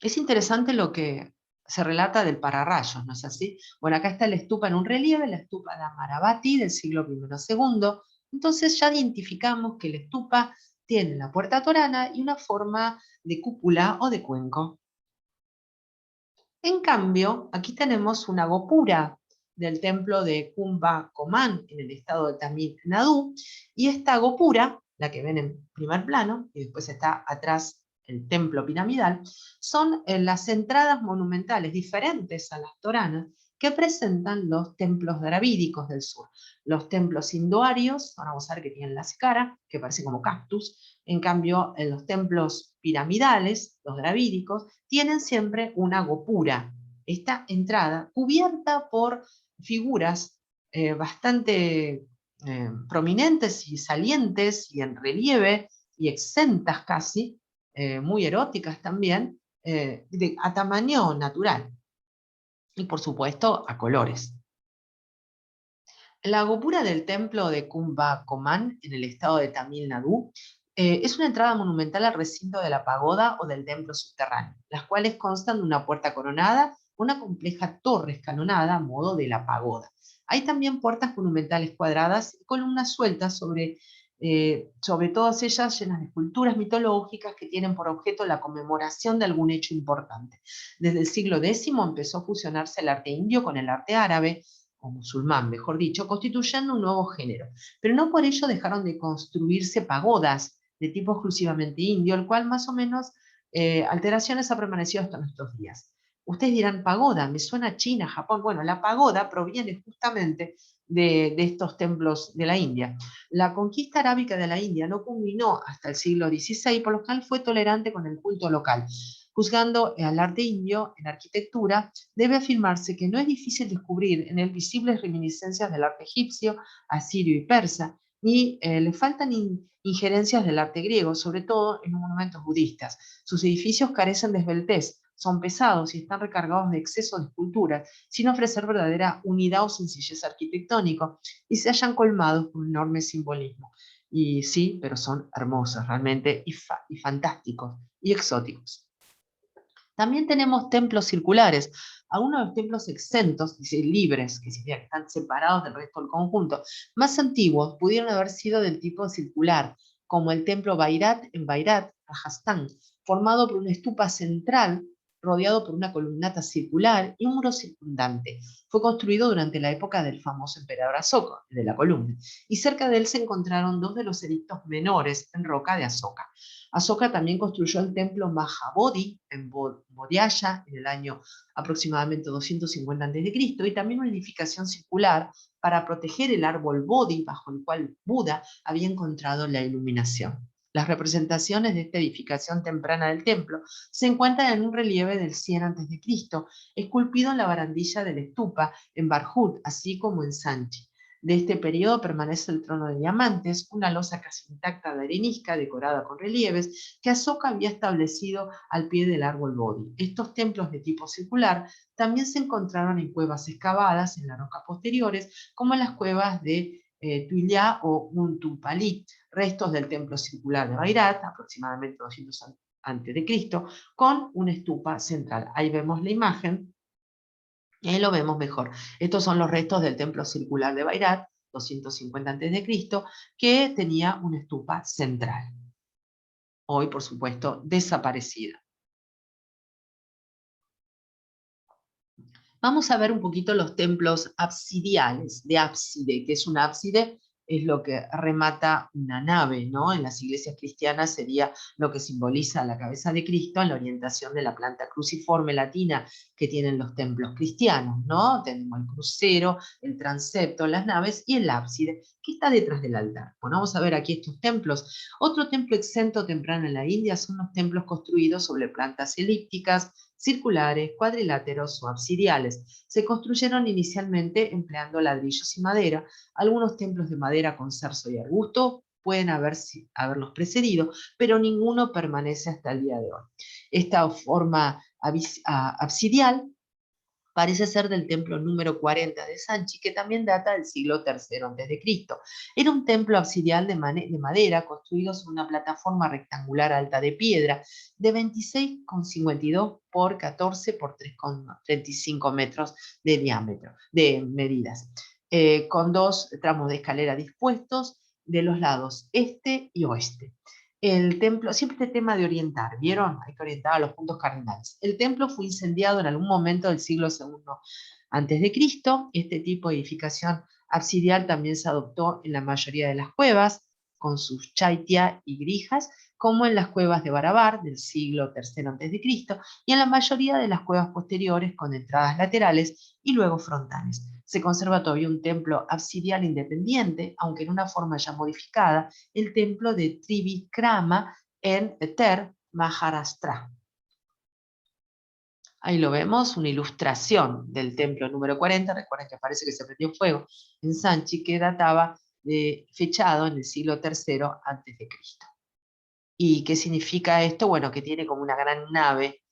Es interesante lo que se relata del pararrayos, ¿no es así? Bueno, acá está la estupa en un relieve, la estupa de Amaravati del siglo I o II. Entonces ya identificamos que la estupa tiene la puerta torana y una forma de cúpula o de cuenco. En cambio, aquí tenemos una gopura del templo de Kumba Koman en el estado de Tamil Nadu, y esta gopura, la que ven en primer plano, y después está atrás el templo piramidal, son las entradas monumentales diferentes a las toranas que presentan los templos dravídicos del sur. Los templos hinduarios, ahora vamos a ver que tienen la cara, que parece como cactus. En cambio, en los templos piramidales, los dravídicos, tienen siempre una gopura, esta entrada cubierta por figuras bastante prominentes y salientes y en relieve y exentas casi, muy eróticas también, a tamaño natural y por supuesto a colores. La gopura del templo de Kumba Koman, en el estado de Tamil Nadu, es una entrada monumental al recinto de la pagoda o del templo subterráneo, las cuales constan de una puerta coronada, una compleja torre escalonada a modo de la pagoda. Hay también puertas monumentales cuadradas y columnas sueltas sobre todas ellas llenas de esculturas mitológicas que tienen por objeto la conmemoración de algún hecho importante. Desde el siglo X empezó a fusionarse el arte indio con el arte árabe, o musulmán, mejor dicho, constituyendo un nuevo género. Pero no por ello dejaron de construirse pagodas de tipo exclusivamente indio, el cual más o menos alteraciones ha permanecido hasta nuestros días. Ustedes dirán, pagoda, me suena a China, Japón. Bueno, la pagoda proviene justamente de estos templos de la India. La conquista arábica de la India no culminó hasta el siglo XVI, por lo cual fue tolerante con el culto local. Juzgando al arte indio en arquitectura, debe afirmarse que no es difícil descubrir en él visibles reminiscencias del arte egipcio, asirio y persa, ni le faltan injerencias del arte griego, sobre todo en los monumentos budistas. Sus edificios carecen de esbeltez, son pesados y están recargados de exceso de esculturas, sin ofrecer verdadera unidad o sencillez arquitectónico, y se hallan colmados por un enorme simbolismo. Y sí, pero son hermosos realmente y fantásticos y exóticos. También tenemos templos circulares, Algunos de los templos exentos, dice libres, que significa que están separados del resto del conjunto, más antiguos pudieron haber sido del tipo circular, como el templo Bairat en Bairat, Rajastán, formado por una estupa central rodeado por una columnata circular y un muro circundante. Fue construido durante la época del famoso emperador Asoka, de la columna, y cerca de él se encontraron dos de los edictos menores en roca de Asoka. Asoka también construyó el templo Mahabodhi en Bodhgaya en el año aproximadamente 250 a.C. y también una edificación circular para proteger el árbol Bodhi bajo el cual Buda había encontrado la iluminación. Las representaciones de esta edificación temprana del templo se encuentran en un relieve del 100 a.C., esculpido en la barandilla del estupa en Barhut, así como en Sanchi. De este periodo permanece el trono de diamantes, una losa casi intacta de arenisca decorada con relieves que Asoka había establecido al pie del árbol Bodhi. Estos templos de tipo circular también se encontraron en cuevas excavadas en la roca posteriores, como en las cuevas de Tuilá o Untupalí, restos del templo circular de Bairat, aproximadamente 200 a.C., con una estupa central. Ahí vemos la imagen. Y ahí lo vemos mejor. Estos son los restos del templo circular de Bairat, 250 a.C., que tenía una estupa central. Hoy, por supuesto, desaparecida. Vamos a ver un poquito los templos absidiales, de ábside, que es un ábside, es lo que remata una nave, ¿no? En las iglesias cristianas sería lo que simboliza la cabeza de Cristo en la orientación de la planta cruciforme latina que tienen los templos cristianos, ¿no? Tenemos el crucero, el transepto, las naves y el ábside, que está detrás del altar. Bueno, vamos a ver aquí estos templos. Otro templo exento temprano en la India son los templos construidos sobre plantas elípticas, circulares, cuadriláteros o absidiales. Se construyeron inicialmente empleando ladrillos y madera. Algunos templos de madera con cerzo y arbusto pueden haberlos precedido, pero ninguno permanece hasta el día de hoy. Esta forma absidial parece ser del templo número 40 de Sanchi, que también data del siglo III a.C. Era un templo absidial de madera construido sobre una plataforma rectangular alta de piedra de 26,52 por 14 por 3,35 metros de diámetro, de medidas, con dos tramos de escalera dispuestos de los lados este y oeste. El templo, siempre este tema de orientar, ¿vieron? Hay que orientar a los puntos cardinales. El templo fue incendiado en algún momento del siglo II antes de Cristo. Este tipo de edificación absidial también se adoptó en la mayoría de las cuevas, con sus chaitia y grijas, como en las cuevas de Barabar del siglo III antes de Cristo, y en la mayoría de las cuevas posteriores con entradas laterales y luego frontales. Se conserva todavía un templo absidial independiente, aunque en una forma ya modificada, el templo de Trivikrama en Ter, Maharashtra. Ahí lo vemos, una ilustración del templo número 40. Recuerden que parece que se prendió fuego en Sanchi, que databa fechado en el siglo III antes de Cristo. ¿Y qué significa esto? Bueno, que tiene como una gran nave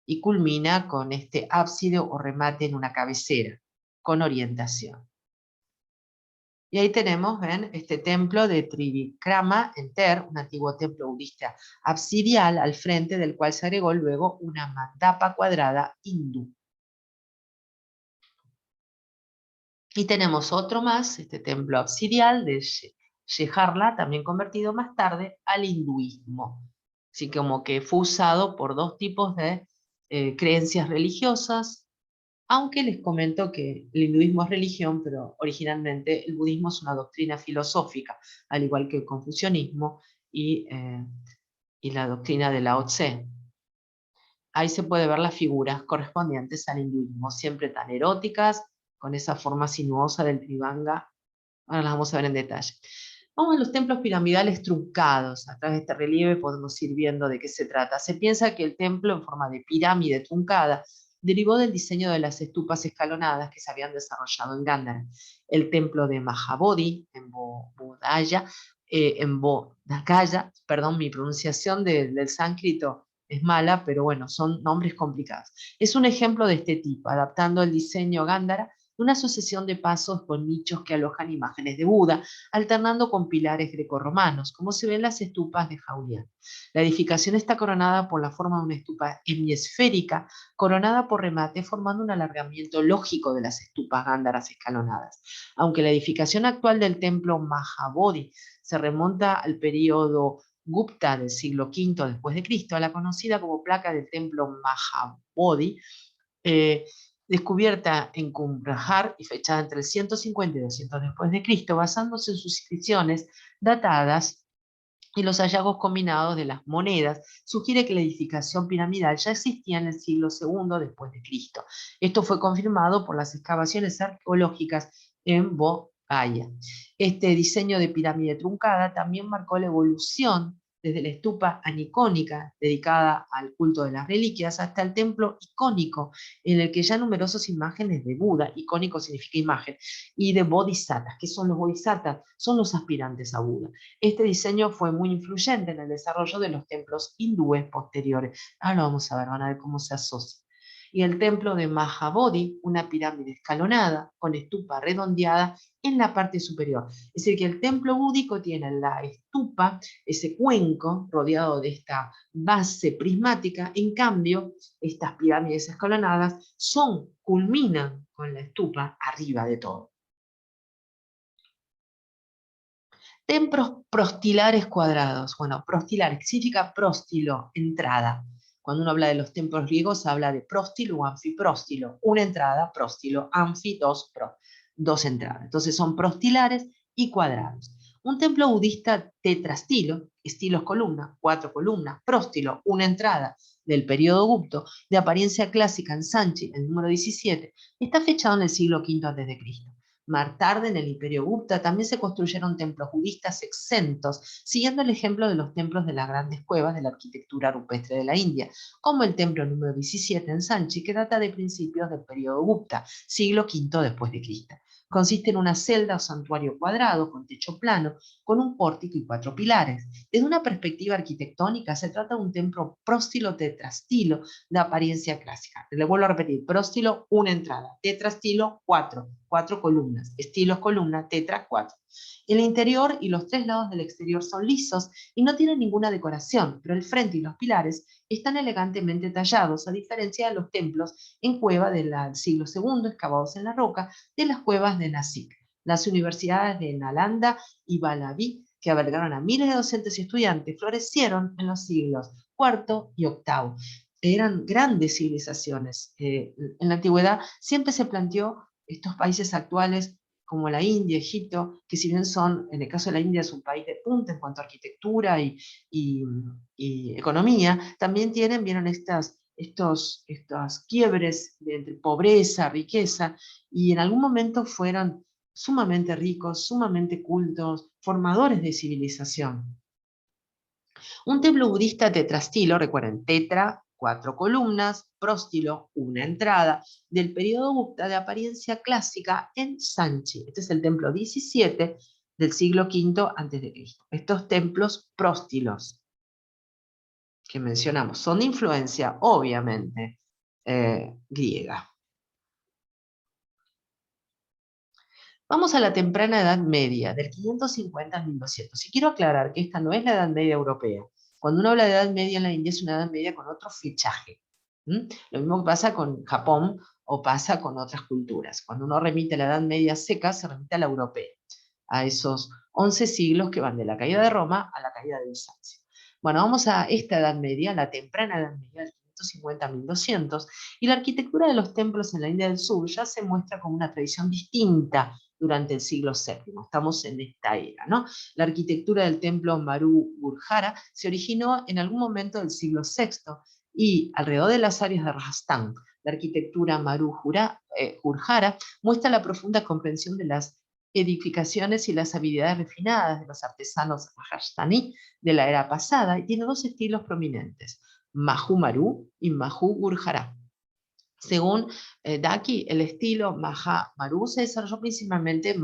y culmina con este ábside o remate en una cabecera, con orientación. Y ahí tenemos, ven, este templo de Trivikrama en Ter, un antiguo templo budista absidial al frente del cual se agregó luego una mandapa cuadrada hindú. Y tenemos otro más, este templo absidial de Sheharla, también convertido más tarde al hinduismo. Así como que fue usado por dos tipos de creencias religiosas, aunque les comento que el hinduismo es religión, pero originalmente el budismo es una doctrina filosófica, al igual que el confucianismo y la doctrina de Lao Tse. Ahí se puede ver las figuras correspondientes al hinduismo, siempre tan eróticas, con esa forma sinuosa del tribanga. Ahora las vamos a ver en detalle. Vamos a los templos piramidales truncados. A través de este relieve podemos ir viendo de qué se trata. Se piensa que el templo en forma de pirámide truncada derivó del diseño de las estupas escalonadas que se habían desarrollado en Gándara. El templo de Mahabodhi, en Bodhgaya, perdón, mi pronunciación del sánscrito es mala, pero bueno, son nombres complicados. Es un ejemplo de este tipo, adaptando el diseño Gándara una sucesión de pasos con nichos que alojan imágenes de Buda, alternando con pilares grecorromanos, como se ven en las estupas de Jaulián. La edificación está coronada por la forma de una estupa hemisférica, coronada por remate, formando un alargamiento lógico de las estupas gándaras escalonadas. Aunque la edificación actual del templo Mahabodhi se remonta al periodo Gupta del siglo V después de Cristo, la conocida como placa del templo Mahabodhi, eh, descubierta en Qumran y fechada entre el 150 y 200 después de Cristo, basándose en sus inscripciones datadas y los hallazgos combinados de las monedas, sugiere que la edificación piramidal ya existía en el siglo II después de Cristo. Esto fue confirmado por las excavaciones arqueológicas en Bodh-Gaya. Este diseño de pirámide truncada también marcó la evolución desde la estupa anicónica, dedicada al culto de las reliquias, hasta el templo icónico, en el que ya numerosas imágenes de Buda, icónico significa imagen, y de bodhisattvas. ¿Qué son los bodhisattvas? Son los aspirantes a Buda. Este diseño fue muy influyente en el desarrollo de los templos hindúes posteriores. Ahora lo vamos a ver, van a ver cómo se asocia. Y el templo de Mahabodhi, una pirámide escalonada con estupa redondeada en la parte superior. Es decir, que el templo búdico tiene la estupa, ese cuenco rodeado de esta base prismática. En cambio, estas pirámides escalonadas culminan con la estupa arriba de todo. Templos prostilares cuadrados. Bueno, prostilar significa próstilo, entrada. Cuando uno habla de los templos griegos, habla de próstilo o anfipróstilo. Una entrada, próstilo, anfi, dos entradas. Entonces son prostilares y cuadrados. Un templo budista tetrastilo, estilos columna, 4 columnas, próstilo, una entrada del periodo Gupta, de apariencia clásica en Sanchi, el número 17, está fechado en el siglo V a.C. Más tarde, en el Imperio Gupta, también se construyeron templos budistas exentos, siguiendo el ejemplo de los templos de las grandes cuevas de la arquitectura rupestre de la India, como el templo número 17 en Sanchi, que data de principios del periodo Gupta, siglo V después de Cristo. Consiste en una celda o santuario cuadrado con techo plano, con un pórtico y 4 pilares. Desde una perspectiva arquitectónica, se trata de un templo próstilo tetrastilo de apariencia clásica. Le vuelvo a repetir, próstilo, una entrada, tetrastilo, 4 columnas, estilos columna, tetra, 4. El interior y los 3 lados del exterior son lisos y no tienen ninguna decoración, pero el frente y los pilares están elegantemente tallados, a diferencia de los templos en cueva del siglo II, excavados en la roca, de las cuevas de Nasik. Las universidades de Nalanda y Valavi, que albergaron a miles de docentes y estudiantes, florecieron en los siglos IV y VIII. Eran grandes civilizaciones. En la antigüedad siempre se planteó estos países actuales como la India, Egipto, que si bien son, en el caso de la India es un país de punta en cuanto a arquitectura y economía, también vieron estos quiebres entre pobreza, riqueza, y en algún momento fueron sumamente ricos, sumamente cultos, formadores de civilización. Un templo budista tetrastilo, recuerden, tetra, 4 columnas, próstilo, una entrada, del periodo Gupta de apariencia clásica en Sanchi. Este es el templo 17 del siglo V a.C. Estos templos próstilos que mencionamos son de influencia, obviamente, griega. Vamos a la temprana Edad Media, del 550 al 1200. Y quiero aclarar que esta no es la Edad Media europea. Cuando uno habla de Edad Media en la India es una Edad Media con otro fechaje. Lo mismo que pasa con Japón o pasa con otras culturas. Cuando uno remite a la Edad Media seca, se remite a la europea, a esos 11 siglos que van de la caída de Roma a la caída de Bizancio. Bueno, vamos a esta Edad Media, la temprana Edad Media, del 550 a 1200, y la arquitectura de los templos en la India del Sur ya se muestra como una tradición distinta durante el siglo VII. Estamos en esta era, ¿no? La arquitectura del templo Maru Gurjara se originó en algún momento del siglo VI y alrededor de las áreas de Rajasthan. La arquitectura Maru Gurjara muestra la profunda comprensión de las edificaciones y las habilidades refinadas de los artesanos rajasthani de la era pasada y tiene 2 estilos prominentes, Mahu Maru y Mahu Gurjara. Según Daki, el estilo Maha Maru se desarrolló principalmente en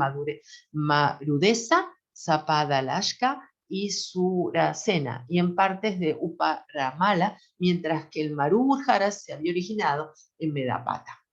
Marudesa, Zapadalashka y Surasena, y en partes de Uparamala, mientras que el Maru Gurjara se había originado en Medapata.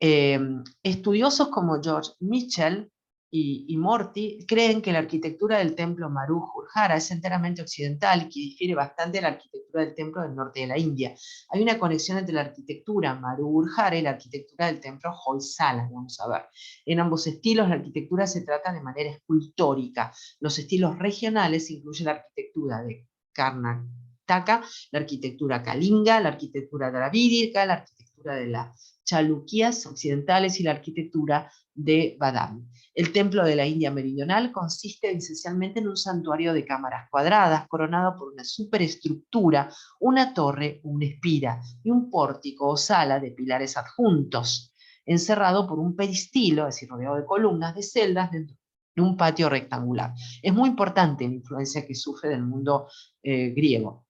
Estudiosos como George Mitchell y Morty creen que la arquitectura del templo Maruj-Urjara es enteramente occidental y que difiere bastante de la arquitectura del templo del norte de la India. Hay una conexión entre la arquitectura Maruj-Urjara y la arquitectura del templo Hoysala, vamos a ver. En ambos estilos la arquitectura se trata de manera escultórica. Los estilos regionales incluyen la arquitectura de Karnataka, la arquitectura Kalinga, la arquitectura dravídica, la arquitectura de la Chalukyas occidentales y la arquitectura de Badami. El templo de la India meridional consiste esencialmente en un santuario de cámaras cuadradas coronado por una superestructura, una torre, una espira y un pórtico o sala de pilares adjuntos, encerrado por un peristilo, es decir, rodeado de columnas de celdas dentro de un patio rectangular. Es muy importante la influencia que sufre del mundo griego.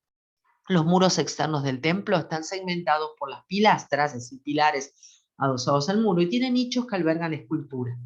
Los muros externos del templo están segmentados por las pilastras, es decir, pilares adosados al muro, y tienen nichos que albergan esculturas.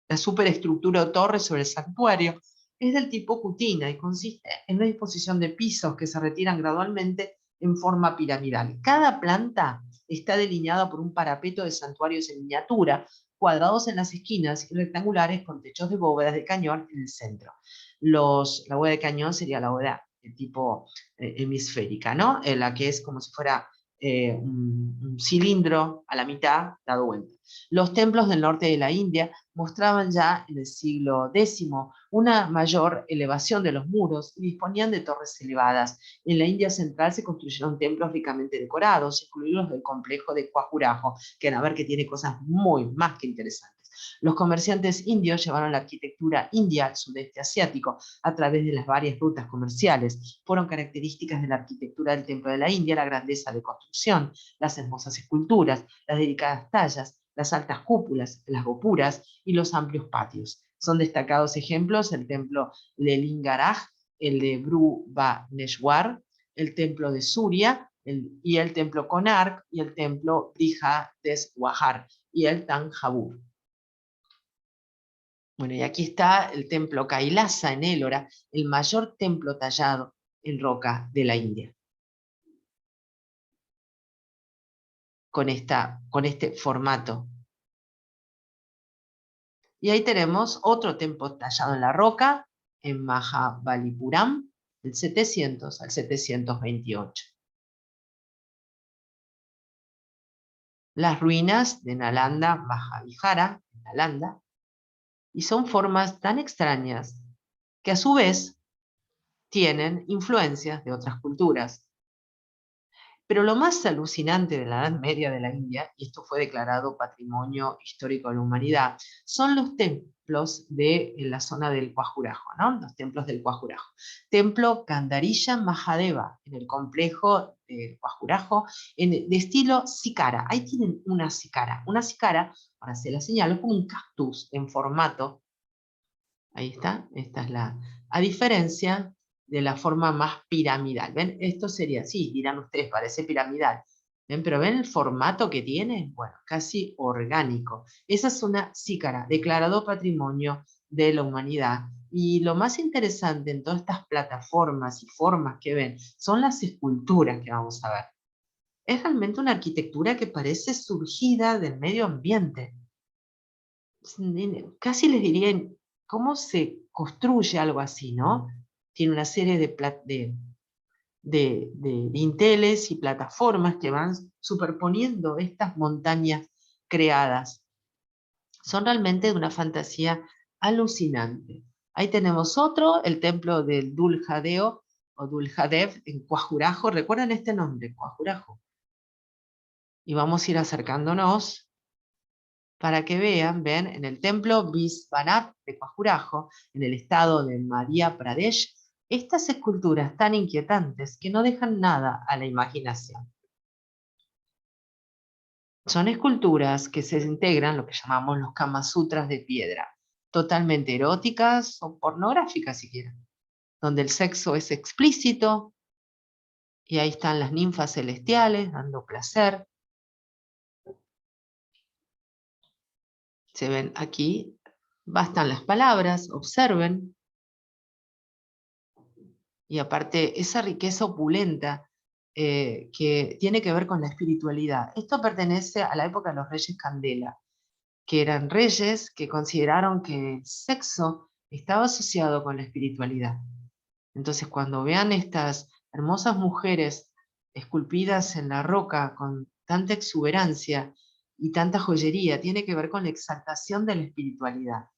La superestructura o torre sobre el santuario es del tipo cutina y consiste en una disposición de pisos que se retiran gradualmente en forma piramidal. Cada planta está delineada por un parapeto de santuarios en miniatura, cuadrados en las esquinas y rectangulares con techos de bóvedas de cañón en el centro. La bóveda de cañón sería la bóveda de tipo hemisférica, ¿no? La que es como si fuera un cilindro a la mitad dado vuelta. Los templos del norte de la India mostraban ya en el siglo X una mayor elevación de los muros y disponían de torres elevadas. En la India central se construyeron templos ricamente decorados, incluidos los del complejo de Khajuraho, que a ver que tiene cosas muy más que interesantes. Los comerciantes indios llevaron la arquitectura india al sudeste asiático a través de las varias rutas comerciales. Fueron características de la arquitectura del templo de la India la grandeza de construcción, las hermosas esculturas, las delicadas tallas, las altas cúpulas, las gopuras y los amplios patios. Son destacados ejemplos el templo de Lingaraj, el de Bhubaneswar, el templo de Surya, y el templo Konark, y el templo Brihadeswar, y el Tanjavur. Bueno, y aquí está el templo Kailasa en Ellora, el mayor templo tallado en roca de la India. Con este formato. Y ahí tenemos otro templo tallado en la roca, en Mahabalipuram, del 700 al 728. Las ruinas de Nalanda Mahavihara, Nalanda, y son formas tan extrañas que a su vez tienen influencias de otras culturas. Pero lo más alucinante de la Edad Media de la India, y esto fue declarado Patrimonio Histórico de la Humanidad, son los templos de la zona del Khajuraho, ¿no? Los templos del Khajuraho. Templo Kandarilla Mahadeva, en el complejo del Khajuraho, de estilo sikara. Ahí tienen una sikara. Una sikara, para hacer la señal, es como un cactus en formato. Ahí está, esta es la... A diferencia de la forma más piramidal. ¿Ven? Esto sería, sí, dirán ustedes, parece piramidal. ¿Ven? Pero ¿ven el formato que tiene? Bueno, casi orgánico. Esa es una sícara, declarado Patrimonio de la Humanidad. Y lo más interesante en todas estas plataformas y formas que ven son las esculturas que vamos a ver. Es realmente una arquitectura que parece surgida del medio ambiente. Casi les diría, ¿cómo se construye algo así, no? Tiene una serie de dinteles y plataformas que van superponiendo estas montañas creadas. Son realmente de una fantasía alucinante. Ahí tenemos otro, el templo del Dulhadeo o Dulhadev en Khajuraho. ¿Recuerdan este nombre? Khajuraho. Y vamos a ir acercándonos para que vean, ven, en el templo Visvanath de Khajuraho, en el estado de Madhya Pradesh, estas esculturas tan inquietantes que no dejan nada a la imaginación. Son esculturas que se integran, lo que llamamos los Kama Sutras de piedra, totalmente eróticas o pornográficas siquiera, donde el sexo es explícito, y ahí están las ninfas celestiales dando placer. Se ven aquí, bastan las palabras, observen. Y aparte, esa riqueza opulenta que tiene que ver con la espiritualidad. Esto pertenece a la época de los reyes Candela, que eran reyes que consideraron que el sexo estaba asociado con la espiritualidad. Entonces, cuando vean estas hermosas mujeres esculpidas en la roca con tanta exuberancia y tanta joyería, tiene que ver con la exaltación de la espiritualidad.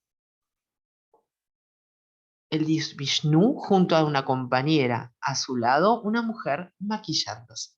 El dios Vishnu junto a una compañera, a su lado una mujer maquillándose.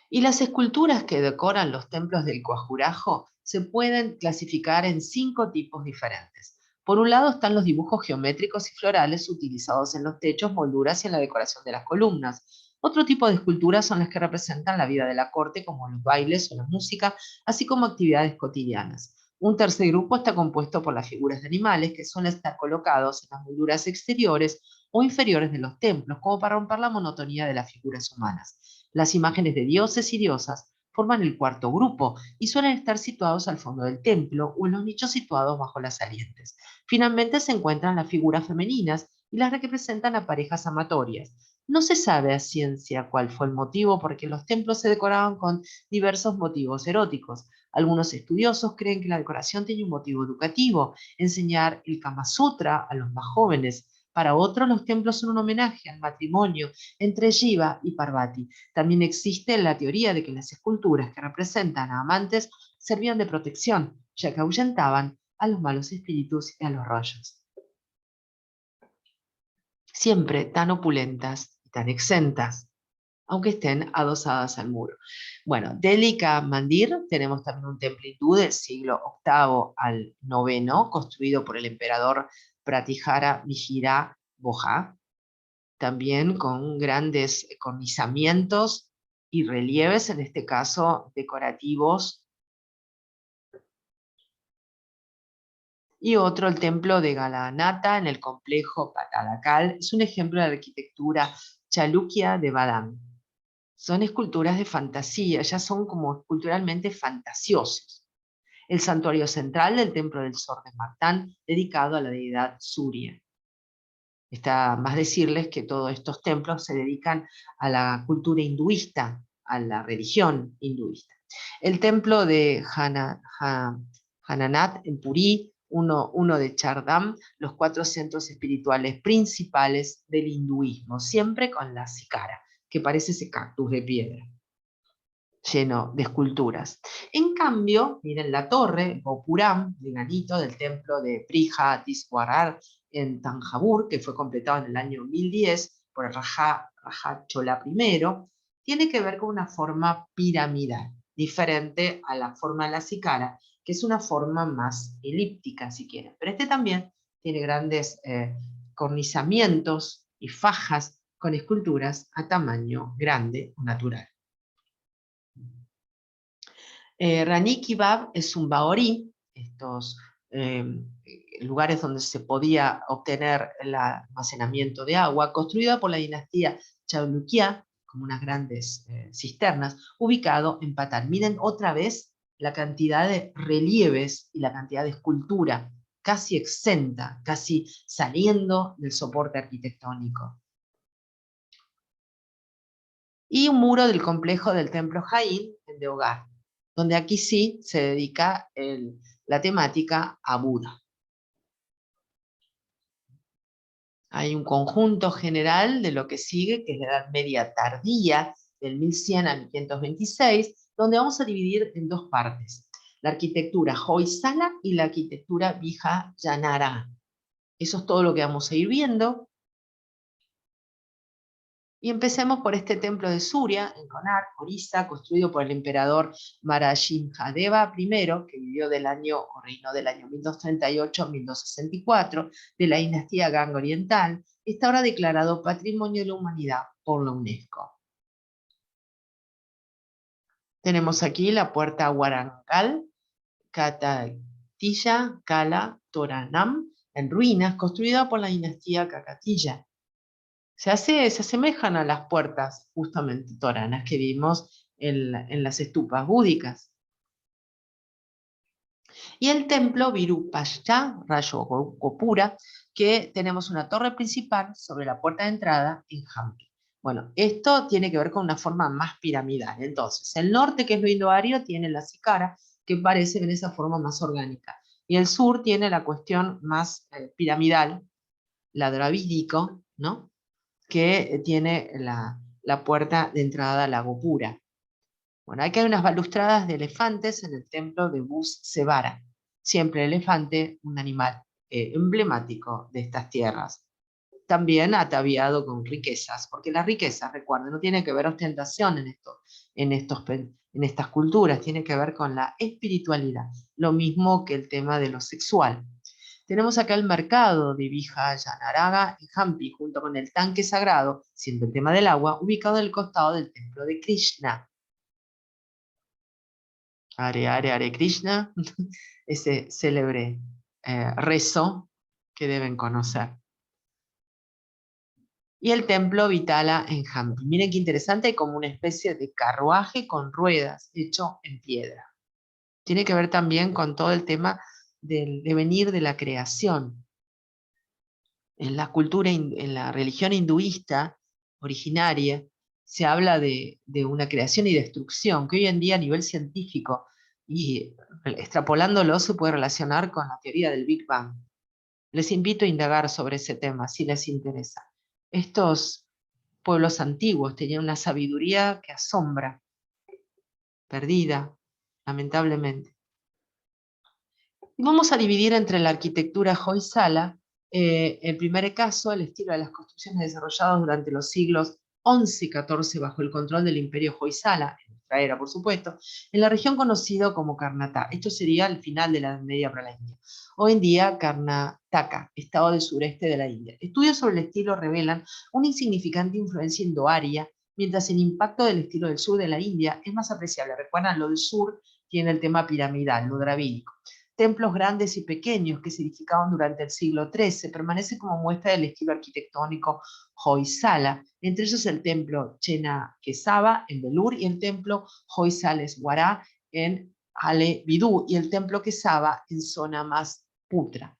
Y las esculturas que decoran los templos del Khajuraho se pueden clasificar en 5 tipos diferentes. Por un lado están los dibujos geométricos y florales utilizados en los techos, molduras y en la decoración de las columnas. Otro tipo de esculturas son las que representan la vida de la corte, como los bailes o la música, así como actividades cotidianas. Un tercer grupo está compuesto por las figuras de animales, que suelen estar colocados en las molduras exteriores o inferiores de los templos, como para romper la monotonía de las figuras humanas. Las imágenes de dioses y diosas forman el cuarto grupo y suelen estar situados al fondo del templo o en los nichos situados bajo las salientes. Finalmente se encuentran las figuras femeninas y las que representan a parejas amatorias. No se sabe a ciencia cuál fue el motivo porque los templos se decoraban con diversos motivos eróticos. Algunos estudiosos creen que la decoración tiene un motivo educativo, enseñar el Kama Sutra a los más jóvenes. Para otros, los templos son un homenaje al matrimonio entre Shiva y Parvati. También existe la teoría de que las esculturas que representan a amantes servían de protección, ya que ahuyentaban a los malos espíritus y a los rayos. Siempre tan opulentas y tan exentas, aunque estén adosadas al muro. Bueno, Delhi Ka Mandir, tenemos también un templo hindú del siglo VIII al IX, construido por el emperador Pratihara Mihira Boja, también con grandes cornisamientos y relieves, en este caso decorativos. Y otro, el templo de Galanata en el complejo Patalakal, es un ejemplo de arquitectura chalukya de Badán. Son esculturas de fantasía, ya son como culturalmente fantasiosos. El santuario central del templo del Sol de Martán, dedicado a la deidad Surya. Está más decirles que todos estos templos se dedican a la cultura hinduista, a la religión hinduista. El templo de Hananath en Puri, uno de Chardam, los 4 centros espirituales principales del hinduismo, siempre con la sikara, que parece ese cactus de piedra, lleno de esculturas. En cambio, miren la torre, Gopuram, de granito, del templo de Brihadiswarar en Tanjabur, que fue completado en el año 1010 por el Raja Chola I, tiene que ver con una forma piramidal, diferente a la forma de la sikara, que es una forma más elíptica, si quieren. Pero este también tiene grandes cornisamientos y fajas con esculturas a tamaño grande o natural. Rani Kebab es un baorí, estos lugares donde se podía obtener el almacenamiento de agua, construida por la dinastía Chalukya, como unas grandes cisternas, ubicado en Patán. Miren otra vez la cantidad de relieves y la cantidad de escultura, casi exenta, casi saliendo del soporte arquitectónico. Y un muro del complejo del templo Jain en Deogar, donde aquí sí se dedica la temática a Buda. Hay un conjunto general de lo que sigue, que es la Edad Media tardía, del 1100 al 1526, donde vamos a dividir en 2 partes, la arquitectura Hoysala y la arquitectura Vijayanagara. Eso es todo lo que vamos a ir viendo. Y empecemos por este templo de Surya, en Konark, Orissa, construido por el emperador Narasimhadeva I, que vivió reinó del año 1238 a 1264, de la dinastía Ganga Oriental, está ahora declarado Patrimonio de la Humanidad por la UNESCO. Tenemos aquí la puerta Warangal, Kakatiya Kala Toranam, en ruinas, construida por la dinastía Kakatiya. Se asemejan a las puertas justamente toranas que vimos en las estupas búdicas. Y el templo Virupaksha Rajagopura, que tenemos una torre principal sobre la puerta de entrada en Hampi. Bueno, esto tiene que ver con una forma más piramidal. Entonces, el norte, que es lo indoario, tiene la Sikara, que parece en esa forma más orgánica. Y el sur tiene la cuestión más piramidal, la dravídico, ¿no? Que tiene la puerta de entrada a la Gopura. Bueno, aquí hay unas balustradas de elefantes en el templo de Bus Sevara. Siempre el elefante, un animal emblemático de estas tierras. También ataviado con riquezas, porque las riquezas, recuerden, no tiene que ver ostentación en estas culturas, tiene que ver con la espiritualidad, lo mismo que el tema de lo sexual. Tenemos acá el mercado de Vijayanagara en Hampi, junto con el tanque sagrado, siendo el tema del agua, ubicado en el costado del templo de Krishna. Hare Krishna, ese célebre rezo que deben conocer. Y el templo Vitala en Hampi. Miren qué interesante, como una especie de carruaje con ruedas, hecho en piedra. Tiene que ver también con todo el tema del devenir de la creación. En la cultura, en la religión hinduista originaria, se habla de una creación y destrucción, que hoy en día a nivel científico y extrapolándolo se puede relacionar con la teoría del Big Bang. Les invito a indagar sobre ese tema si les interesa. Estos pueblos antiguos tenían una sabiduría que asombra, perdida, lamentablemente. Y vamos a dividir entre la arquitectura Hoysala, el primer caso, el estilo de las construcciones desarrolladas durante los siglos XI y XIV bajo el control del imperio Hoysala, en nuestra era por supuesto, en la región conocida como Karnataka. Esto sería el final de la Edad Media para la India. Hoy en día Karnataka, estado del sureste de la India. Estudios sobre el estilo revelan una insignificante influencia indoaria, mientras el impacto del estilo del sur de la India es más apreciable. Recuerdan, lo del sur tiene el tema piramidal, lo dravídico. Templos grandes y pequeños que se edificaban durante el siglo XIII permanecen como muestra del estilo arquitectónico Hoysala, entre ellos el templo Chenakesaba en Belur y el templo Hoysala-Eswará en Ale Bidú y el templo Kesaba en zona más pura.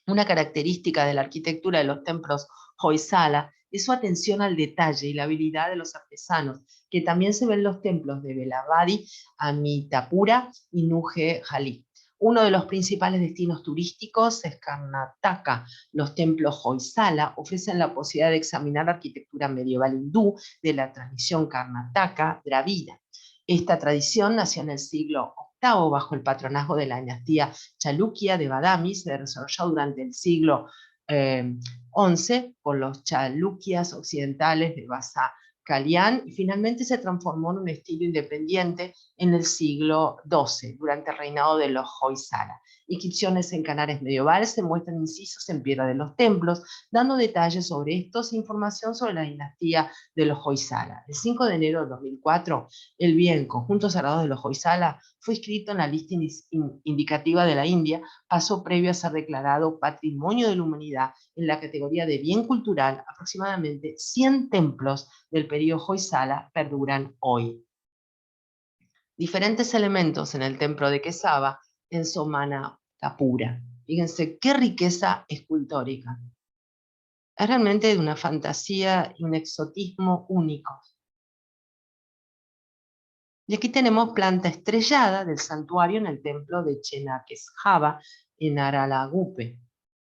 Una característica de la arquitectura de los templos Hoysala es su atención al detalle y la habilidad de los artesanos, que también se ven en los templos de Velavadi, Amitapura y Nuge Jalí. Uno de los principales destinos turísticos es Karnataka. Los templos Hoysala ofrecen la posibilidad de examinar la arquitectura medieval hindú de la tradición Karnataka Dravida. Esta tradición nació en el siglo VIII bajo el patronazgo de la dinastía Chalukya de Badami, se desarrolló durante el siglo XI por los Chalukyas occidentales de Basa Kalian y finalmente se transformó en un estilo independiente en el siglo XII, durante el reinado de los Hoysala. Inscripciones en canales medievales se muestran incisos en piedra de los templos, dando detalles sobre estos e información sobre la dinastía de los Hoysala. El 5 de enero de 2004, el bien conjunto sagrado de los Hoysala fue inscrito en la lista indicativa de la India, paso previo a ser declarado Patrimonio de la Humanidad en la categoría de bien cultural. Aproximadamente 100 templos del periodo Hoysala perduran hoy. Diferentes elementos en el templo de Kesava en Somanapura. Fíjense qué riqueza escultórica. Es realmente de una fantasía y un exotismo único. Y aquí tenemos planta estrellada del santuario en el templo de Chenakeshava en Aralagupe.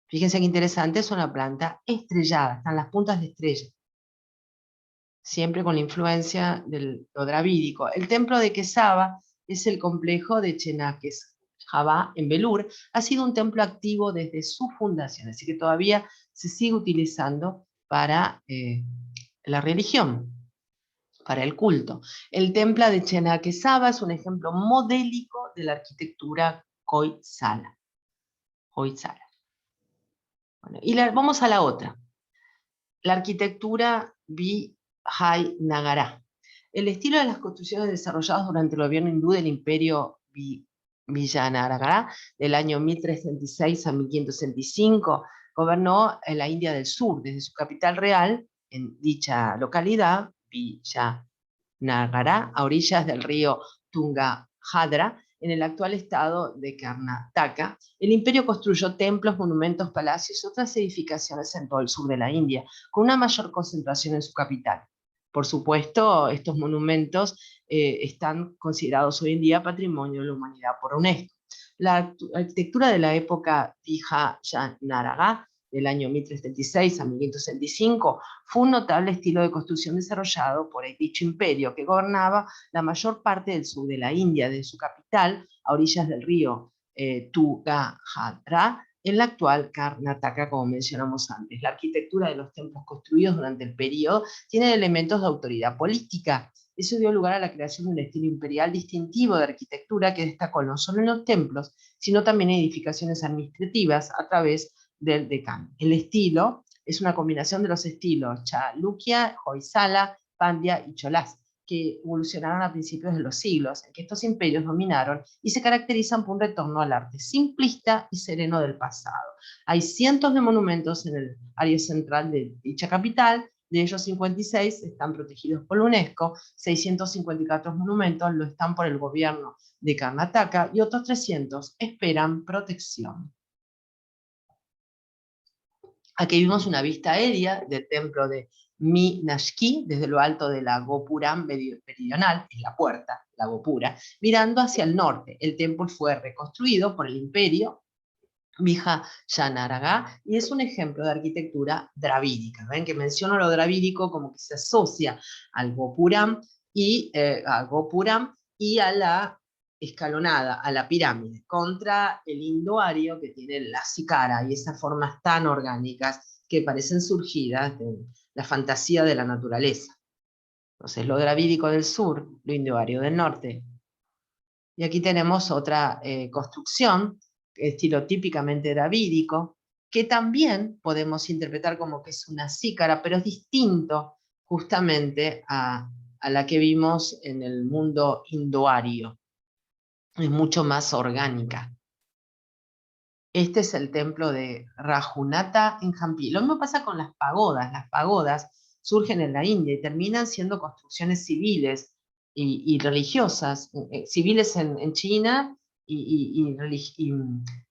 Fíjense qué interesante, es una planta estrellada, están las puntas de estrella, siempre con la influencia del lo dravídico. El templo de Kesava es el complejo de Chenakeshava en Belur, ha sido un templo activo desde su fundación, así que todavía se sigue utilizando para la religión, para el culto. El templo de Chenakeshava es un ejemplo modélico de la arquitectura Hoysala. Bueno, vamos a la otra. La arquitectura Vijayanagara. El estilo de las construcciones desarrolladas durante el gobierno hindú del imperio Vijayanagara del año 1366 a 1565 gobernó en la India del Sur, desde su capital real, en dicha localidad, Vijayanagara, a orillas del río Tungabhadra, en el actual estado de Karnataka, el imperio construyó templos, monumentos, palacios y otras edificaciones en todo el sur de la India, con una mayor concentración en su capital. Por supuesto, estos monumentos están considerados hoy en día Patrimonio de la Humanidad por UNESCO. La arquitectura de la época Vijayanagara, del año 1336 a 1565, fue un notable estilo de construcción desarrollado por dicho imperio, que gobernaba la mayor parte del sur de la India, desde su capital a orillas del río Tungabhadra, en la actual Karnataka, como mencionamos antes. La arquitectura de los templos construidos durante el periodo tiene elementos de autoridad política. Eso dio lugar a la creación de un estilo imperial distintivo de arquitectura que destacó no solo en los templos, sino también en edificaciones administrativas a través del Deccan. El estilo es una combinación de los estilos Chalukya, Hoysala, Pandya y Cholas, que evolucionaron a principios de los siglos, en que estos imperios dominaron y se caracterizan por un retorno al arte simplista y sereno del pasado. Hay cientos de monumentos en el área central de dicha capital, de ellos 56 están protegidos por la UNESCO, 654 monumentos lo están por el gobierno de Karnataka y otros 300 esperan protección. Aquí vimos una vista aérea del templo de Meenakshi desde lo alto de la Gopuram meridional, en la puerta, la Gopura, mirando hacia el norte. El templo fue reconstruido por el imperio Vijayanagara y es un ejemplo de arquitectura dravídica. ¿Ven que menciono lo dravídico como que se asocia al Gopuram y a la escalonada, a la pirámide, contra el indoario que tiene la sicara y esas formas tan orgánicas que parecen surgidas de la fantasía de la naturaleza. Entonces, lo dravídico del sur, lo indoario del norte. Y aquí tenemos otra construcción, estilo típicamente dravídico, que también podemos interpretar como que es una sícara, pero es distinto justamente a la que vimos en el mundo indoario. Es mucho más orgánica. Este es el templo de Rajunata en Hampi. Lo mismo pasa con las pagodas. Las pagodas surgen en la India y terminan siendo construcciones civiles y religiosas, civiles en China y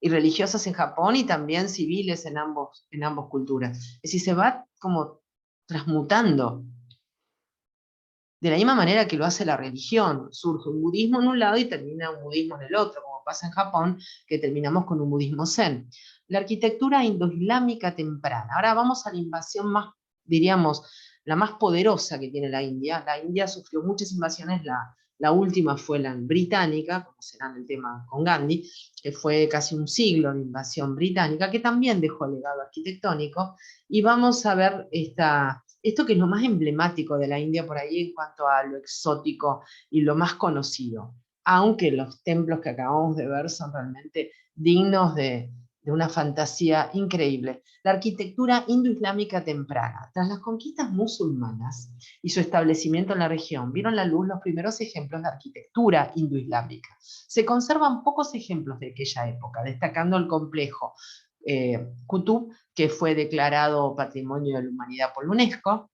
religiosas en Japón y también civiles en ambos culturas. Es decir, se va como transmutando. De la misma manera que lo hace la religión, surge un budismo en un lado y termina un budismo en el otro, como pasa en Japón, que terminamos con un budismo zen. La arquitectura indoislámica temprana. Ahora vamos a la invasión más, diríamos, la más poderosa que tiene la India. La India sufrió muchas invasiones, la última fue la británica, como será en el tema con Gandhi, que fue casi un siglo de invasión británica, que también dejó legado arquitectónico, y vamos a ver esto que es lo más emblemático de la India por ahí en cuanto a lo exótico y lo más conocido, aunque los templos que acabamos de ver son realmente dignos de una fantasía increíble. La arquitectura indo-islámica temprana. Tras las conquistas musulmanas y su establecimiento en la región, vieron la luz los primeros ejemplos de arquitectura indo-islámica. Se conservan pocos ejemplos de aquella época, destacando el complejo Qutb, que fue declarado Patrimonio de la Humanidad por la UNESCO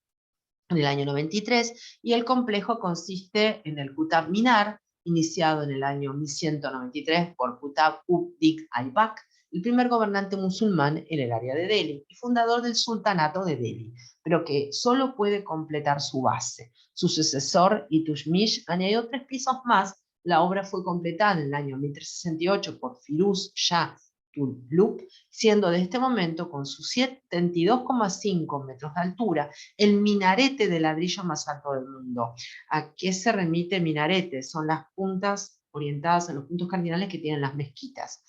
en el año 93, y el complejo consiste en el Qutb Minar, iniciado en el año 1193 por Qutb ud-Din Aibak, el primer gobernante musulmán en el área de Delhi y fundador del sultanato de Delhi, pero que solo puede completar su base. Su sucesor, Iltutmish, añadió 3 pisos más. La obra fue completada en el año 1368 por Firuz Shah Tughluq, siendo de este momento, con sus 72,5 metros de altura, el minarete de ladrillo más alto del mundo. ¿A qué se remite minarete? Son las puntas orientadas a los puntos cardinales que tienen las mezquitas.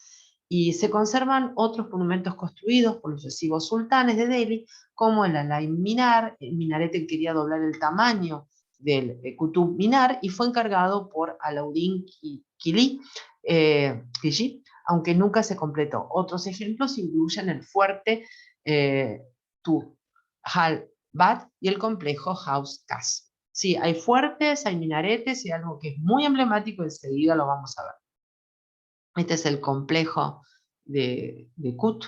Y se conservan otros monumentos construidos por los sucesivos sultanes de Delhi, como el Alai Minar. El minarete quería doblar el tamaño del Qutb Minar y fue encargado por Alauddin Khilji, aunque nunca se completó. Otros ejemplos incluyen el fuerte Tujalbat y el complejo Hauz Qas. Sí, hay fuertes, hay minaretes y algo que es muy emblemático, enseguida lo vamos a ver. Este es el complejo de Qutb,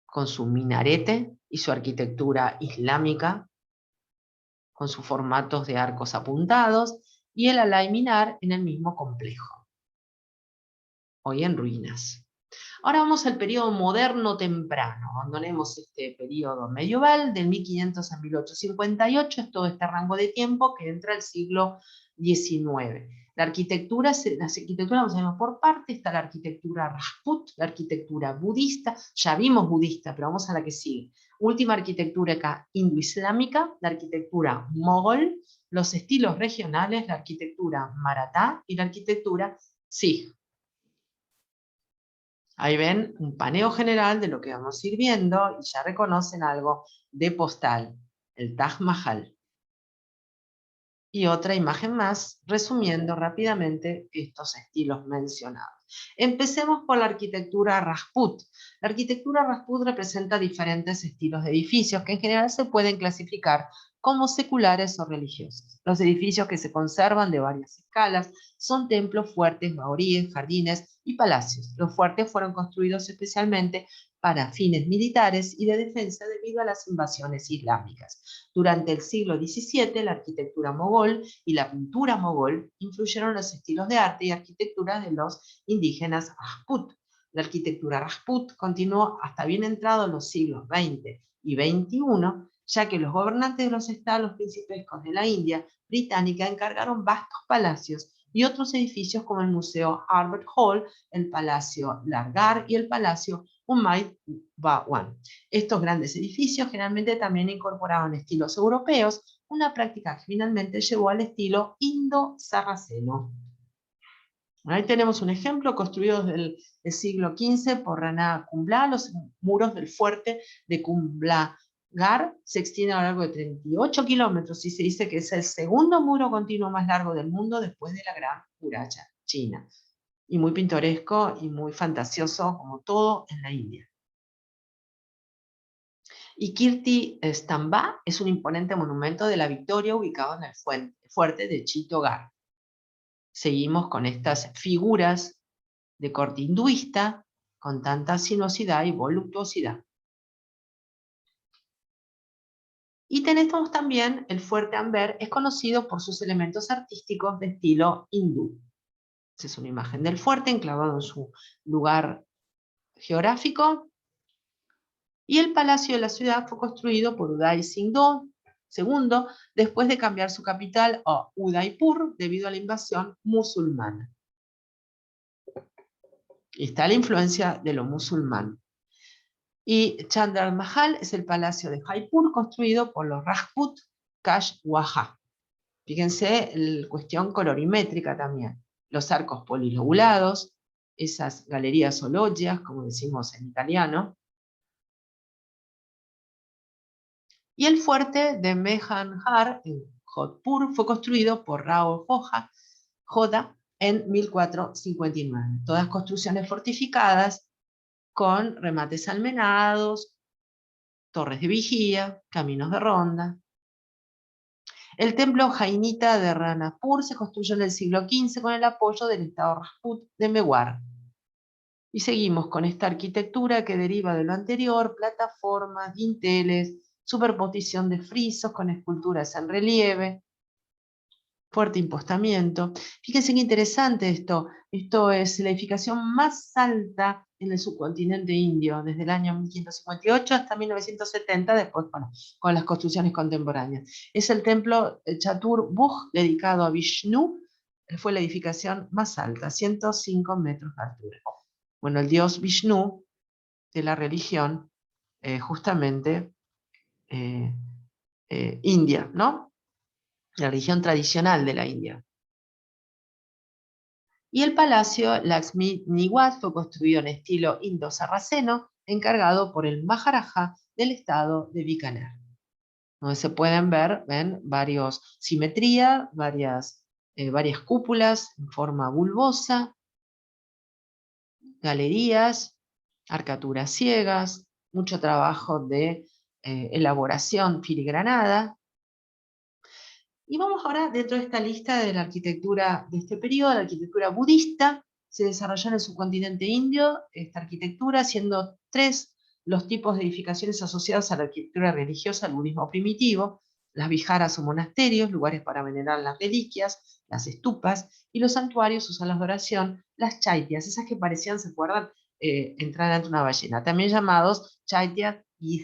con su minarete y su arquitectura islámica, con sus formatos de arcos apuntados. y el Alai Minar en el mismo complejo, hoy en ruinas. Ahora vamos al periodo moderno temprano. Abandonemos este periodo medieval del 1500 a 1858, es todo este rango de tiempo que entra al siglo XIX. La arquitectura vamos a ver por parte, está la arquitectura Rajput, la arquitectura budista, ya vimos budista, pero vamos a la que sigue. Última arquitectura indo-islámica, la arquitectura mogol, los estilos regionales, la arquitectura maratá y la arquitectura Sikh. Ahí ven un paneo general de lo que vamos a ir viendo y ya reconocen algo de postal, el Taj Mahal. Y otra imagen más, resumiendo rápidamente estos estilos mencionados. Empecemos por la arquitectura Rajput. La arquitectura Rajput representa diferentes estilos de edificios que en general se pueden clasificar como seculares o religiosos. Los edificios que se conservan de varias escalas son templos, fuertes, baoríes, jardines y palacios. Los fuertes fueron construidos especialmente para fines militares y de defensa debido a las invasiones islámicas. Durante el siglo XVII, la arquitectura mogol y la pintura mogol influyeron en los estilos de arte y arquitectura de los indígenas Rajput. La arquitectura Rajput continuó hasta bien entrado en los siglos XX y XXI, ya que los gobernantes de los estados principescos de la India británica encargaron vastos palacios y otros edificios como el Museo Albert Hall, el Palacio Largar y el Palacio Umayyad Bawan. Estos grandes edificios generalmente también incorporaban estilos europeos, una práctica que finalmente llevó al estilo indo-sarraceno. Ahí tenemos un ejemplo construido desde el siglo XV por Rana Kumbla. Los muros del fuerte de Kumbla Gar se extienden a lo largo de 38 kilómetros y se dice que es el segundo muro continuo más largo del mundo después de la Gran Muralla China. Y muy pintoresco y muy fantasioso, como todo en la India. Y Kirti Stamba es un imponente monumento de la victoria ubicado en el fuerte de Chittogar. Seguimos con estas figuras de corte hinduista con tanta sinuosidad y voluptuosidad. Y tenemos también el fuerte Amber, es conocido por sus elementos artísticos de estilo hindú. Esta es una imagen del fuerte enclavado en su lugar geográfico. Y el palacio de la ciudad fue construido por Uday Singh II, después de cambiar su capital a Udaipur debido a la invasión musulmana. Y está la influencia de lo musulmán. Y Chandra Mahal es el palacio de Jaipur construido por los Rajput Kashwaha. Fíjense la cuestión colorimétrica también. Los arcos polilobulados, esas galerías o loggias, como decimos en italiano. Y el fuerte de Mehanjar en Jodhpur fue construido por Rao Joda en 1459. Todas construcciones fortificadas con remates almenados, torres de vigía, caminos de ronda. El templo jainita de Ranapur se construyó en el siglo XV con el apoyo del estado Rajput de Mewar. Y seguimos con esta arquitectura que deriva de lo anterior, plataformas, dinteles, superposición de frisos con esculturas en relieve, fuerte impostamiento. Fíjense qué interesante esto. Esto es la edificación más alta en el subcontinente indio, desde el año 1558 hasta 1970, después, bueno, con las construcciones contemporáneas. Es el templo Chatur Bhuj, dedicado a Vishnu, fue la edificación más alta, 105 metros de altura. Bueno, el dios Vishnu de la religión, justamente, india, ¿no? La religión tradicional de la India. Y el palacio Lakshmi Niwaz fue construido en estilo indo-sarraceno, encargado por el Maharaja del estado de Bikaner. Donde se pueden ver, ven, varios simetría, varias cúpulas en forma bulbosa, galerías, arcaturas ciegas, mucho trabajo de elaboración filigranada. Y vamos ahora dentro de esta lista de la arquitectura de este periodo, la arquitectura budista. Se desarrolló en el subcontinente indio esta arquitectura, siendo 3 los tipos de edificaciones asociados a la arquitectura religiosa, al budismo primitivo. Las viharas o monasterios, lugares para venerar las reliquias, las estupas, y los santuarios o salas de oración, las chaityas, esas que parecían, ¿se acuerdan? Entrar ante una ballena, también llamados chaitya y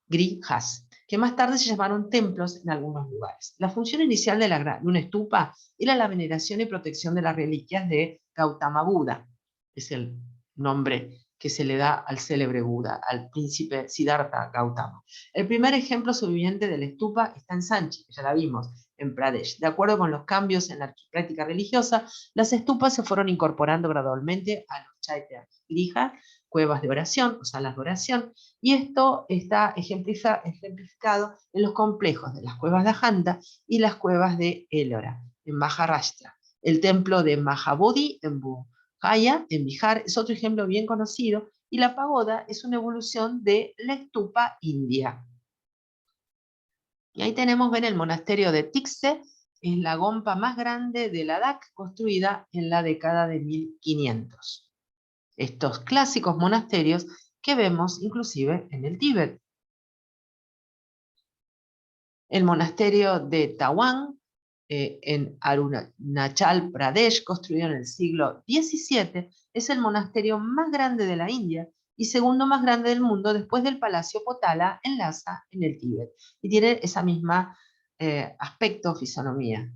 grihas, que más tarde se llamaron templos en algunos lugares. La función inicial de una estupa era la veneración y protección de las reliquias de Gautama Buda, es el nombre que se le da al célebre Buda, al príncipe Siddhartha Gautama. El primer ejemplo sobreviviente de la estupa está en Sanchi, que ya la vimos, en Pradesh. De acuerdo con los cambios en la práctica religiosa, las estupas se fueron incorporando gradualmente a los chaitya griha, cuevas de oración o salas de oración, y esto está ejemplificado en los complejos de las cuevas de Ajanta y las cuevas de Ellora, en Maharashtra. El templo de Mahabodhi en Budhaya, en Bihar, es otro ejemplo bien conocido, y la pagoda es una evolución de la estupa india. Y ahí tenemos, ven, el monasterio de Tikse, es la gompa más grande de Ladakh, construida en la década de 1500. Estos clásicos monasterios que vemos inclusive en el Tíbet. El monasterio de Tawang, en Arunachal Pradesh, construido en el siglo XVII, es el monasterio más grande de la India y segundo más grande del mundo después del Palacio Potala en Lhasa, en el Tíbet. Y tiene esa misma aspecto, fisonomía.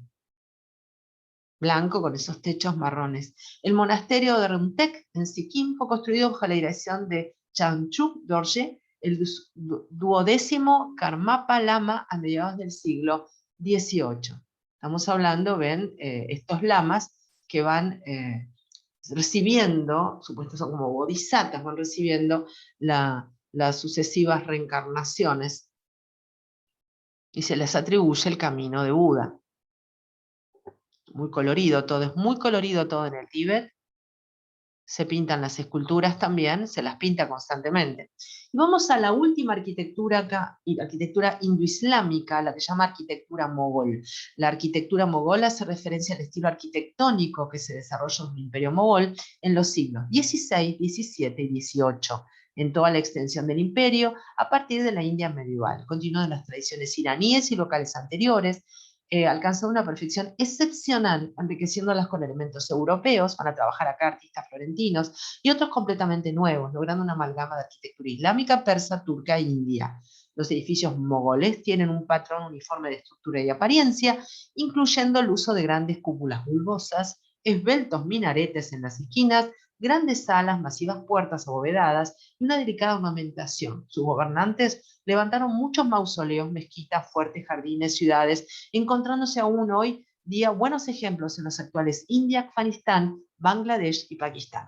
Blanco con esos techos marrones. El monasterio de Rumtek, en Sikkim, fue construido bajo la dirección de Changchuk Dorje, el 12º Karmapa Lama a mediados del siglo XVIII. Estamos hablando, ven, estos lamas que van recibiendo, supuestos son como bodhisattvas, van recibiendo las sucesivas reencarnaciones y se les atribuye el camino de Buda. Muy colorido todo, es muy colorido todo en el Tíbet. Se pintan las esculturas también, se las pinta constantemente. Y vamos a la última arquitectura acá, la arquitectura indoislámica, la que se llama arquitectura mogol. La arquitectura mogol hace referencia al estilo arquitectónico que se desarrolló en el Imperio Mogol en los siglos XVI, XVII y XVIII, en toda la extensión del imperio, a partir de la India medieval. Continuó de las tradiciones iraníes y locales anteriores, alcanzó una perfección excepcional, enriqueciéndolas con elementos europeos. Van a trabajar acá artistas florentinos y otros completamente nuevos, logrando una amalgama de arquitectura islámica, persa, turca e india. Los edificios mogoles tienen un patrón uniforme de estructura y apariencia, incluyendo el uso de grandes cúpulas bulbosas, esbeltos minaretes en las esquinas, grandes salas, masivas puertas abovedadas y una delicada ornamentación. Sus gobernantes levantaron muchos mausoleos, mezquitas, fuertes jardines, ciudades, encontrándose aún hoy día buenos ejemplos en los actuales India, Afganistán, Bangladesh y Pakistán.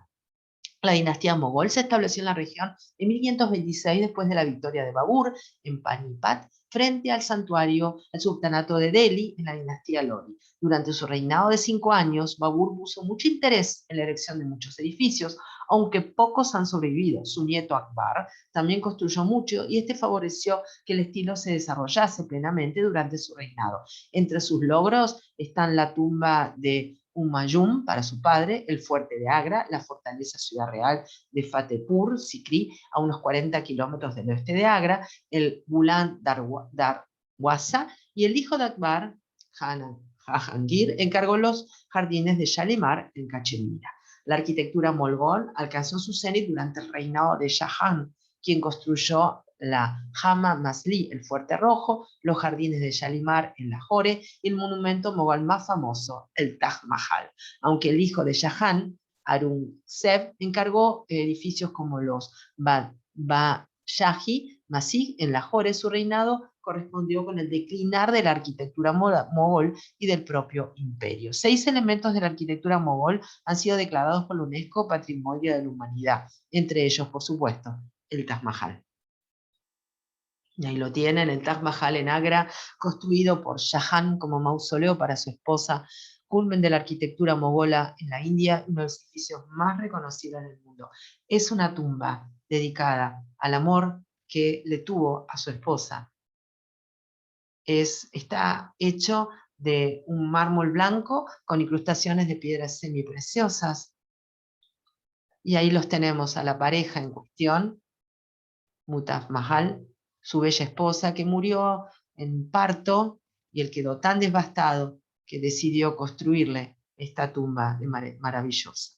La dinastía mogol se estableció en la región en 1526 después de la victoria de Babur en Panipat frente al santuario, al sultanato de Delhi en la dinastía Lodi. Durante su reinado de 5 años, Babur puso mucho interés en la erección de muchos edificios, aunque pocos han sobrevivido. Su nieto Akbar también construyó mucho y este favoreció que el estilo se desarrollase plenamente durante su reinado. Entre sus logros están la tumba de Humayun para su padre, el fuerte de Agra, la fortaleza ciudad real de Fatehpur Sikri, a unos 40 kilómetros del oeste de Agra, el Buland Darwaza, y el hijo de Akbar, Jahangir, encargó los jardines de Shalimar en Cachemira. La arquitectura mogol alcanzó su cenit durante el reinado de Jahan, quien construyó la Jama Masli, el Fuerte Rojo, los jardines de Shalimar en Lahore y el monumento mogol más famoso, el Taj Mahal. Aunque el hijo de Jahan, Aurangzeb, encargó edificios como los Badshahi Masjid en Lahore, su reinado correspondió con el declinar de la arquitectura mogol y del propio imperio. 6 elementos de la arquitectura mogol han sido declarados por la UNESCO Patrimonio de la Humanidad, entre ellos, por supuesto, el Taj Mahal. Y ahí lo tienen, el Taj Mahal en Agra, construido por Jahan como mausoleo para su esposa, culmen de la arquitectura mogola en la India, uno de los edificios más reconocidos en el mundo. Es una tumba dedicada al amor que le tuvo a su esposa. Está hecho de un mármol blanco con incrustaciones de piedras semipreciosas. Y ahí los tenemos a la pareja en cuestión, Mutaz Mahal, su bella esposa, que murió en parto y él quedó tan devastado que decidió construirle esta tumba maravillosa.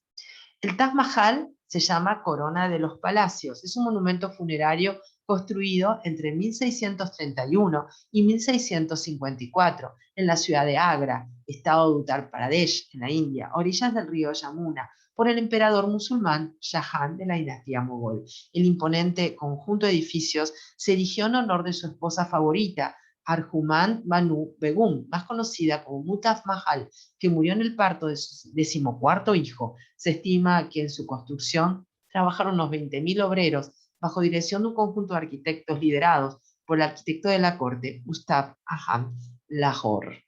El Taj Mahal se llama Corona de los Palacios. Es un monumento funerario construido entre 1631 y 1654 en la ciudad de Agra, estado de Uttar Pradesh, en la India, a orillas del río Yamuna, por el emperador musulmán Shah de la dinastía mogol. El imponente conjunto de edificios se erigió en honor de su esposa favorita, Arjumand Banu Begum, más conocida como Mutaz Mahal, que murió en el parto de su 14º hijo. Se estima que en su construcción trabajaron unos 20.000 obreros bajo dirección de un conjunto de arquitectos liderados por el arquitecto de la corte, Ustad Ahmad Lahore.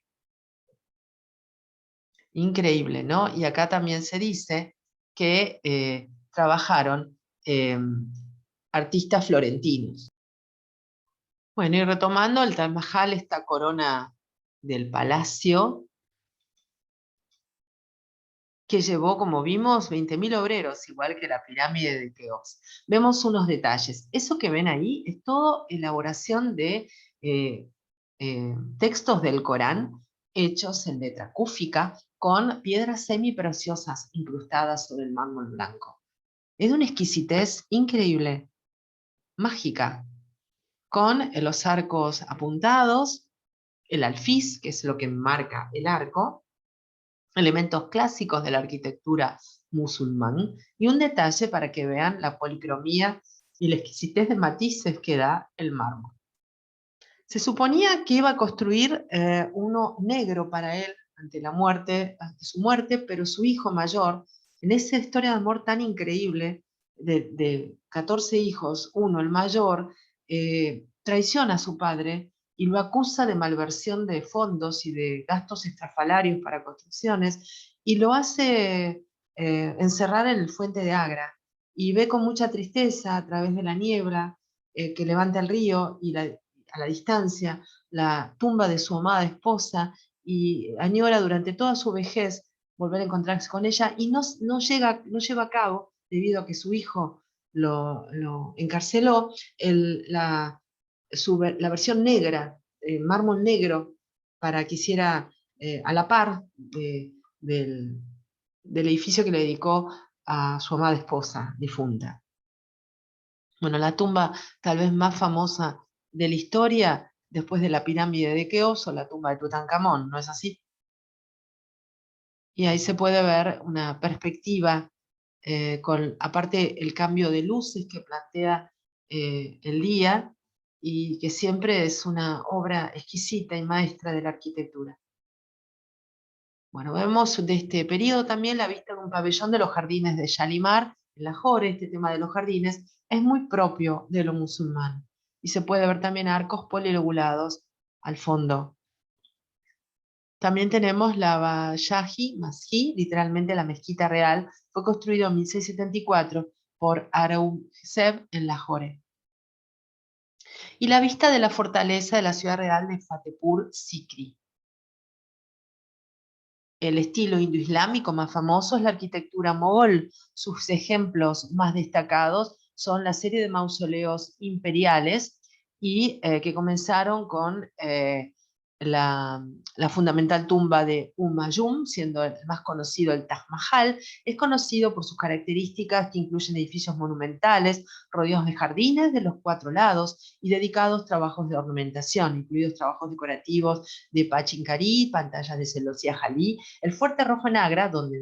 Increíble, ¿no? Y acá también se dice que trabajaron artistas florentinos. Bueno, y retomando, el Taj Mahal, esta corona del palacio, que llevó, como vimos, 20.000 obreros, igual que la pirámide de Keops. Vemos unos detalles. Eso que ven ahí es todo elaboración de textos del Corán hechos en letra cúfica con piedras semipreciosas incrustadas sobre el mármol blanco. Es de una exquisitez increíble, mágica, con los arcos apuntados, el alfiz, que es lo que marca el arco, elementos clásicos de la arquitectura musulmán, y un detalle para que vean la policromía y la exquisitez de matices que da el mármol. Se suponía que iba a construir uno negro para él ante su muerte, pero su hijo mayor, en esa historia de amor tan increíble, de 14 hijos, uno, el mayor, traiciona a su padre y lo acusa de malversión de fondos y de gastos estrafalarios para construcciones, y lo hace encerrar en el fuente de Agra, y ve con mucha tristeza a través de la niebla que levanta el río y a la distancia la tumba de su amada esposa, y añora durante toda su vejez volver a encontrarse con ella, y no lleva a cabo, debido a que su hijo lo encarceló, la versión negra, mármol negro, para que hiciera a la par del edificio que le dedicó a su amada esposa difunta. Bueno, la tumba tal vez más famosa de la historia, después de la pirámide de Keops o la tumba de Tutankamón, ¿no es así? Y ahí se puede ver una perspectiva con, aparte, el cambio de luces que plantea el día, y que siempre es una obra exquisita y maestra de la arquitectura. Bueno, vemos de este periodo también la vista de un pabellón de los jardines de Shalimar, en Lahore. Este tema de los jardines es muy propio de lo musulmán, y se puede ver también arcos polilobulados al fondo. También tenemos la Bajaji Masjid, literalmente la mezquita real, fue construido en 1674 por Aurangzeb en Lahore. Y la vista de la fortaleza de la ciudad real de Fatehpur Sikri. El estilo indoislámico más famoso es la arquitectura mogol. Sus ejemplos más destacados son la serie de mausoleos imperiales, y que comenzaron con la fundamental tumba de Humayun, siendo el más conocido el Taj Mahal. Es conocido por sus características que incluyen edificios monumentales, rodeados de jardines de los 4 lados y dedicados a trabajos de ornamentación, incluidos trabajos decorativos de Pachinkarí, pantallas de celosía jalí. El fuerte rojo en Agra, donde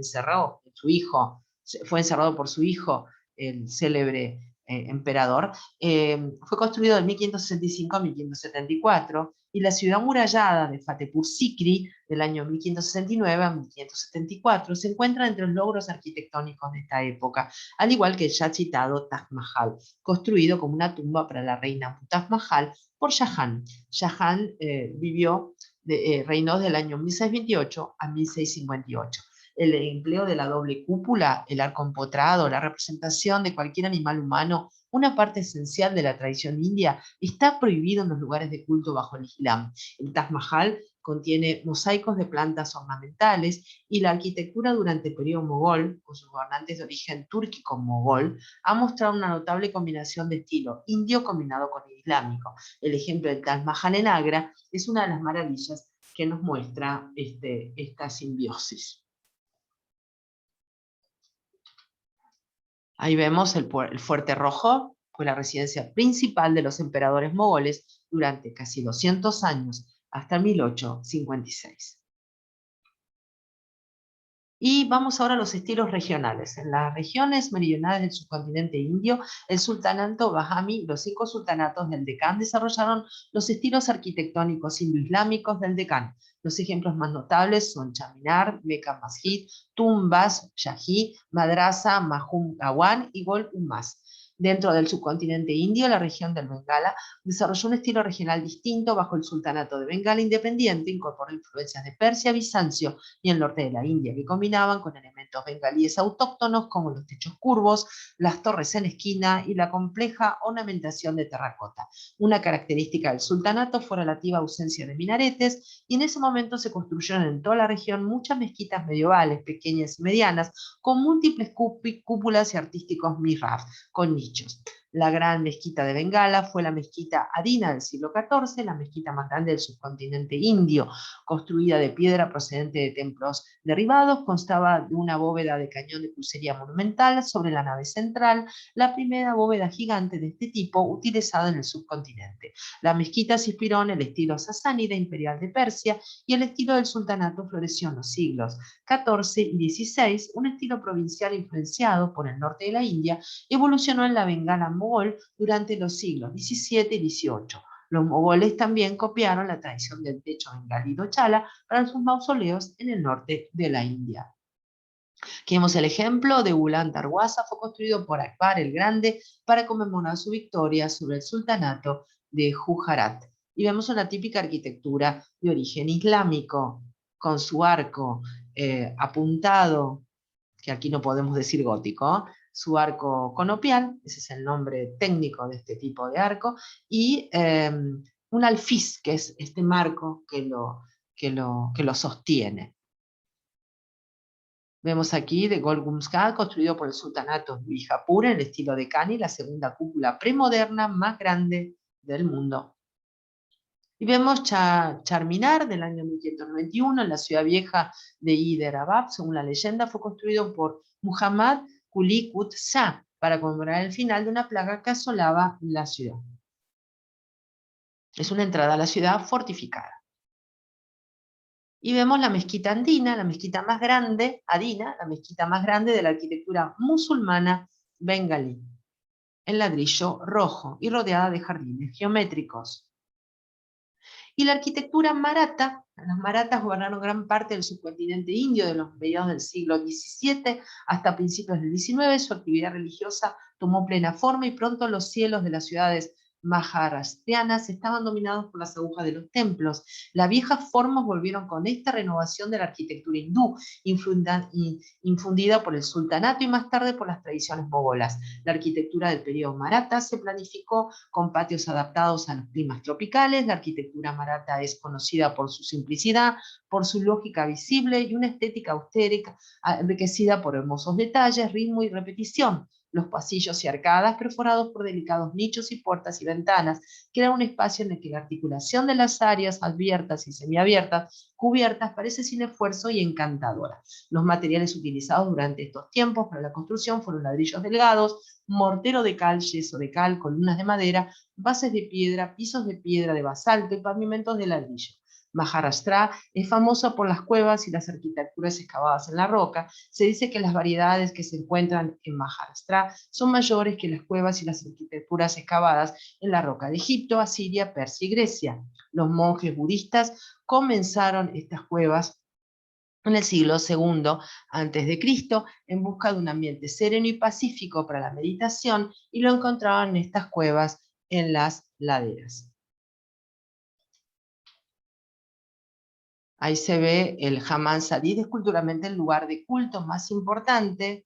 fue encerrado por su hijo, el célebre emperador, fue construido de 1565 a 1574, y la ciudad amurallada de Fatehpur Sikri, del año 1569 a 1574, se encuentra entre los logros arquitectónicos de esta época, al igual que el ya citado Taj Mahal, construido como una tumba para la reina Mutaz Mahal por Shah Jahan. Reinó del año 1628 a 1658. El empleo de la doble cúpula, el arco empotrado, la representación de cualquier animal humano, una parte esencial de la tradición india, está prohibido en los lugares de culto bajo el Islam. El Taj Mahal contiene mosaicos de plantas ornamentales, y la arquitectura durante el periodo mogol, con sus gobernantes de origen túrquico-mogol, ha mostrado una notable combinación de estilo indio combinado con islámico. El ejemplo del Taj Mahal en Agra es una de las maravillas que nos muestra esta simbiosis. Ahí vemos el Fuerte Rojo, fue la residencia principal de los emperadores mogoles durante casi 200 años, hasta 1856. Y vamos ahora a los estilos regionales. En las regiones meridionales del subcontinente indio, el sultanato Bahami y los 5 sultanatos del Decán desarrollaron los estilos arquitectónicos indo-islámicos del Decán. Los ejemplos más notables son Chaminar, Mecca Masjid, Tumbas, Shahi, Madrasa, Mahum Gawan y Gol Ummas. Dentro del subcontinente indio, la región del Bengala desarrolló un estilo regional distinto bajo el sultanato de Bengala independiente, incorporó influencias de Persia, Bizancio y el norte de la India, que combinaban con elementos bengalíes autóctonos como los techos curvos, las torres en esquina y la compleja ornamentación de terracota. Una característica del sultanato fue relativa ausencia de minaretes, y en ese momento se construyeron en toda la región muchas mezquitas medievales, pequeñas y medianas, con múltiples cúpulas y artísticos mihrab, con nichos. La gran mezquita de Bengala fue la mezquita Adina del siglo XIV, la mezquita más grande del subcontinente indio, construida de piedra procedente de templos derribados, constaba de una bóveda de cañón de crucería monumental sobre la nave central, la primera bóveda gigante de este tipo utilizada en el subcontinente. La mezquita se inspiró en el estilo sasánida imperial de Persia, y el estilo del sultanato floreció en los siglos XIV y XVI, un estilo provincial influenciado por el norte de la India, evolucionó en la Bengala mogol durante los siglos XVII y XVIII. Los mogoles también copiaron la tradición del techo bengalí Dochala para sus mausoleos en el norte de la India. Aquí vemos el ejemplo de Ulan Darwaza, fue construido por Akbar el Grande para conmemorar su victoria sobre el sultanato de Gujarat. Y vemos una típica arquitectura de origen islámico, con su arco apuntado, que aquí no podemos decir gótico, su arco conopial, ese es el nombre técnico de este tipo de arco, y un alfiz, que es este marco que lo sostiene. Vemos aquí de Golgumskad, construido por el sultanato de Bijapur en el estilo de Cani, la segunda cúpula premoderna más grande del mundo. Y vemos Charminar del año 1591 en la ciudad vieja de Hyderabad. Según la leyenda, fue construido por Muhammad Quli Qutb Shah para conmemorar el final de una plaga que asolaba la ciudad. Es una entrada a la ciudad fortificada. Y vemos la mezquita andina, la mezquita más grande, Adina, la mezquita más grande de la arquitectura musulmana bengalí, en ladrillo rojo y rodeada de jardines geométricos. Y la arquitectura maratha, los marathas gobernaron gran parte del subcontinente indio de los mediados del siglo XVII hasta principios del XIX. Su actividad religiosa tomó plena forma y pronto los cielos de las ciudades maharashtrianas estaban dominados por las agujas de los templos. Las viejas formas volvieron con esta renovación de la arquitectura hindú, infundida por el sultanato y más tarde por las tradiciones mogolas. La arquitectura del periodo maratha se planificó con patios adaptados a los climas tropicales. La arquitectura maratha es conocida por su simplicidad, por su lógica visible y una estética austera, enriquecida por hermosos detalles, ritmo y repetición. Los pasillos y arcadas perforados por delicados nichos y puertas y ventanas crean un espacio en el que la articulación de las áreas abiertas y semiabiertas cubiertas parece sin esfuerzo y encantadora. Los materiales utilizados durante estos tiempos para la construcción fueron ladrillos delgados, mortero de cal, yeso de cal, columnas de madera, bases de piedra, pisos de piedra de basalto y pavimentos de ladrillo. Maharashtra es famosa por las cuevas y las arquitecturas excavadas en la roca. Se dice que las variedades que se encuentran en Maharashtra son mayores que las cuevas y las arquitecturas excavadas en la roca de Egipto, Asiria, Persia y Grecia. Los monjes budistas comenzaron estas cuevas en el siglo II a.C., en busca de un ambiente sereno y pacífico para la meditación, y lo encontraban en estas cuevas en las laderas. Ahí se ve el Hammam Sadid, es culturalmente el lugar de culto más importante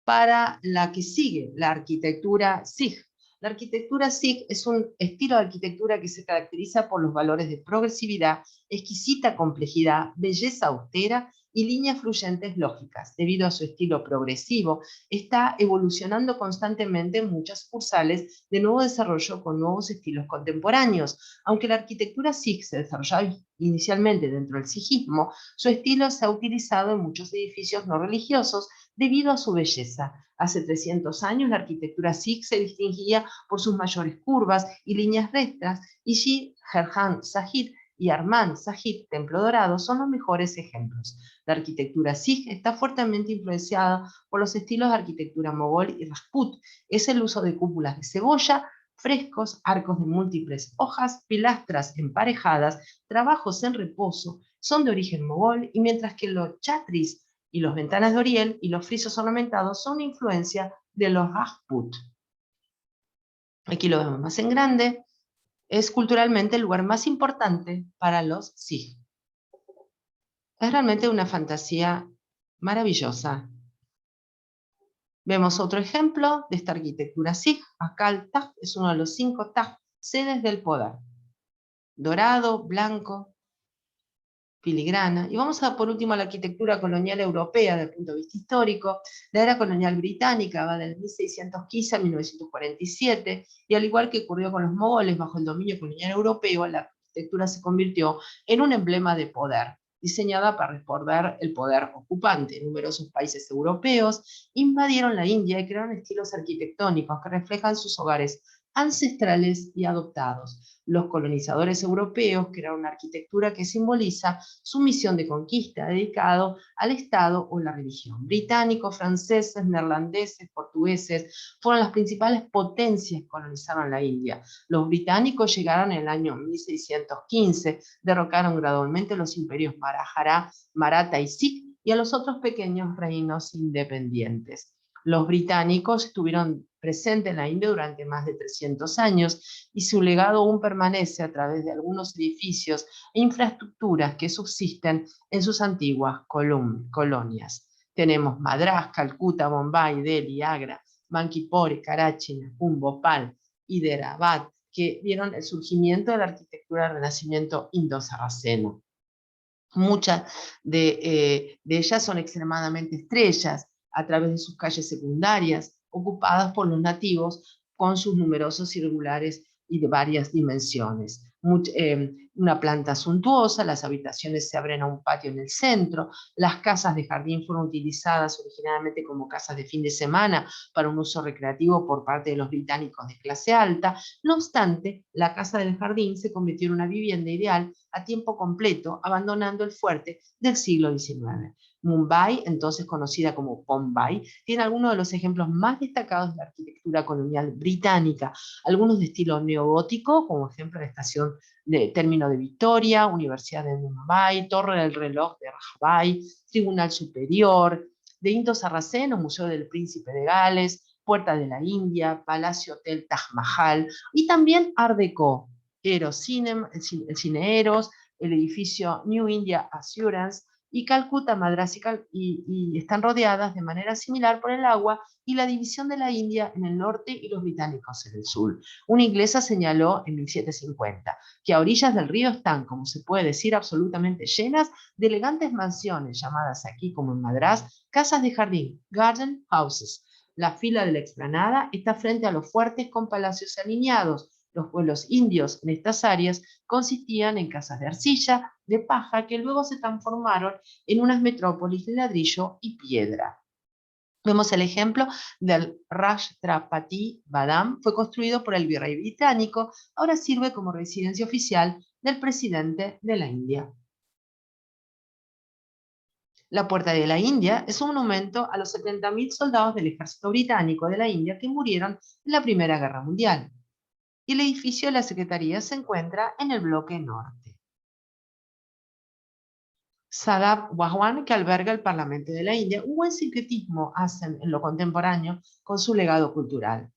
para la que sigue, la arquitectura Sikh. La arquitectura Sikh es un estilo de arquitectura que se caracteriza por los valores de progresividad, exquisita complejidad, belleza austera y líneas fluyentes lógicas. Debido a su estilo progresivo, está evolucionando constantemente en muchas sucursales de nuevo desarrollo con nuevos estilos contemporáneos. Aunque la arquitectura Sikh se desarrollaba inicialmente dentro del sijismo, su estilo se ha utilizado en muchos edificios no religiosos debido a su belleza. Hace 300 años la arquitectura Sikh se distinguía por sus mayores curvas y líneas rectas, y Shri Harman Sahib y Arman Sahib, Templo Dorado, son los mejores ejemplos. La arquitectura Sikh está fuertemente influenciada por los estilos de arquitectura mogol y Rajput. Es el uso de cúpulas de cebolla, frescos, arcos de múltiples hojas, pilastras emparejadas, trabajos en reposo, son de origen mogol, y mientras que los chatris y los ventanas de oriel y los frisos ornamentados son una influencia de los Rajput. Aquí lo vemos más en grande. Es culturalmente el lugar más importante para los Sikh. Es realmente una fantasía maravillosa. Vemos otro ejemplo de esta arquitectura Sikh. Acá el Taj es uno de los 5 Taj, sedes del poder. Dorado, blanco, filigrana. Y vamos a por último a la arquitectura colonial europea desde el punto de vista histórico. La era colonial británica va del 1615 a 1947, y al igual que ocurrió con los mogoles bajo el dominio colonial europeo, la arquitectura se convirtió en un emblema de poder, diseñada para responder el poder ocupante. Numerosos países europeos invadieron la India y crearon estilos arquitectónicos que reflejan sus hogares ancestrales y adoptados. Los colonizadores europeos crearon una arquitectura que simboliza su misión de conquista, dedicado al Estado o la religión. Británicos, franceses, neerlandeses, portugueses fueron las principales potencias que colonizaron la India. Los británicos llegaron en el año 1615, derrocaron gradualmente los imperios Maratha y Sikh y a los otros pequeños reinos independientes. Los británicos estuvieron presentes en la India durante más de 300 años, y su legado aún permanece a través de algunos edificios e infraestructuras que subsisten en sus antiguas colonias. Tenemos Madrás, Calcuta, Bombay, Delhi, Agra, Bankipore, Karachi, Nakum, Bhopal, Hyderabad, que vieron el surgimiento de la arquitectura del Renacimiento indo-sarraceno. Muchas de ellas son extremadamente estrellas a través de sus calles secundarias, ocupadas por los nativos con sus numerosos irregulares y de varias dimensiones. Una planta suntuosa, las habitaciones se abren a un patio en el centro, las casas de jardín fueron utilizadas originalmente como casas de fin de semana para un uso recreativo por parte de los británicos de clase alta. No obstante, la casa del jardín se convirtió en una vivienda ideal a tiempo completo, abandonando el fuerte del siglo XIX. Mumbai, entonces conocida como Bombay, tiene algunos de los ejemplos más destacados de la arquitectura colonial británica, algunos de estilo neogótico, como ejemplo la estación de término de Victoria, Universidad de Mumbai, Torre del Reloj de Rajabai, Tribunal Superior, de Indo-Sarraceno, Museo del Príncipe de Gales, Puerta de la India, Palacio Hotel Taj Mahal, y también Art Deco, el Cine Eros, el edificio New India Assurance, y Calcuta, Madrás y están rodeadas de manera similar por el agua y la división de la India en el norte y los británicos en el sur. Una inglesa señaló en 1750 que a orillas del río están, como se puede decir, absolutamente llenas de elegantes mansiones, llamadas aquí como en Madrás, casas de jardín, garden houses. La fila de la explanada está frente a los fuertes con palacios alineados. Los pueblos indios en estas áreas consistían en casas de arcilla, de paja, que luego se transformaron en unas metrópolis de ladrillo y piedra. Vemos el ejemplo del Rashtrapati Badam, fue construido por el virrey británico, ahora sirve como residencia oficial del presidente de la India. La Puerta de la India es un monumento a los 70.000 soldados del ejército británico de la India que murieron en la Primera Guerra Mundial. Y el edificio de la Secretaría se encuentra en el bloque norte. Sadaf Bhagwan, que alberga el Parlamento de la India, un buen sincretismo hacen en lo contemporáneo con su legado cultural.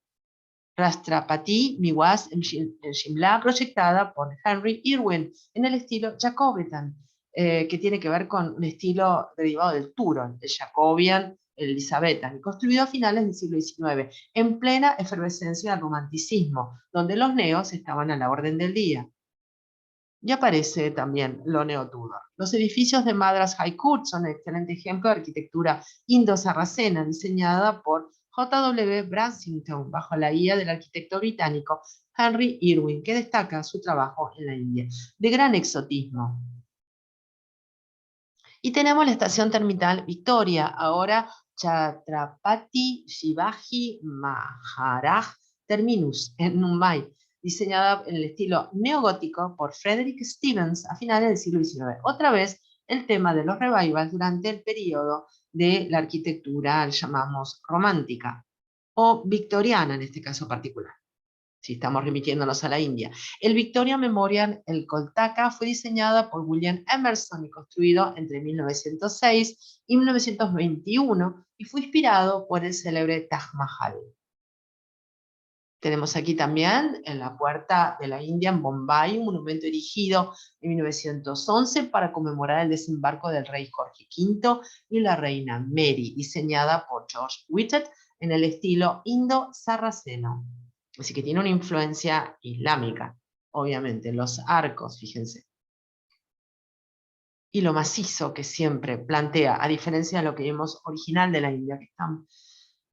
Rashtrapati Niwas en Shimla, proyectada por Henry Irwin en el estilo Jacobean, que tiene que ver con un estilo derivado del Turon, el Jacobean, elizabethan, y construido a finales del siglo XIX, en plena efervescencia del romanticismo, donde los neos estaban a la orden del día. Y aparece también lo neo-Tudor. Los edificios de Madras High Court son un excelente ejemplo de arquitectura indo-sarracena diseñada por J.W. Bransington bajo la guía del arquitecto británico Henry Irwin, que destaca su trabajo en la India, de gran exotismo. Y tenemos la estación terminal Victoria, ahora Chhatrapati Shivaji Maharaj Terminus, en Mumbai, diseñada en el estilo neogótico por Frederick Stevens a finales del siglo XIX. Otra vez el tema de los revivals durante el periodo de la arquitectura, llamamos romántica, o victoriana en este caso particular, si estamos remitiéndonos a la India. El Victoria Memorial, el Kolkata, fue diseñada por William Emerson y construido entre 1906 y 1921 y fue inspirado por el célebre Taj Mahal. Tenemos aquí también en la puerta de la India, en Bombay, un monumento erigido en 1911 para conmemorar el desembarco del rey Jorge V y la reina Mary, diseñada por George Whitted en el estilo indo-sarraceno. Así que tiene una influencia islámica, obviamente, los arcos, fíjense. Y lo macizo que siempre plantea, a diferencia de lo que vemos original de la India, que es tan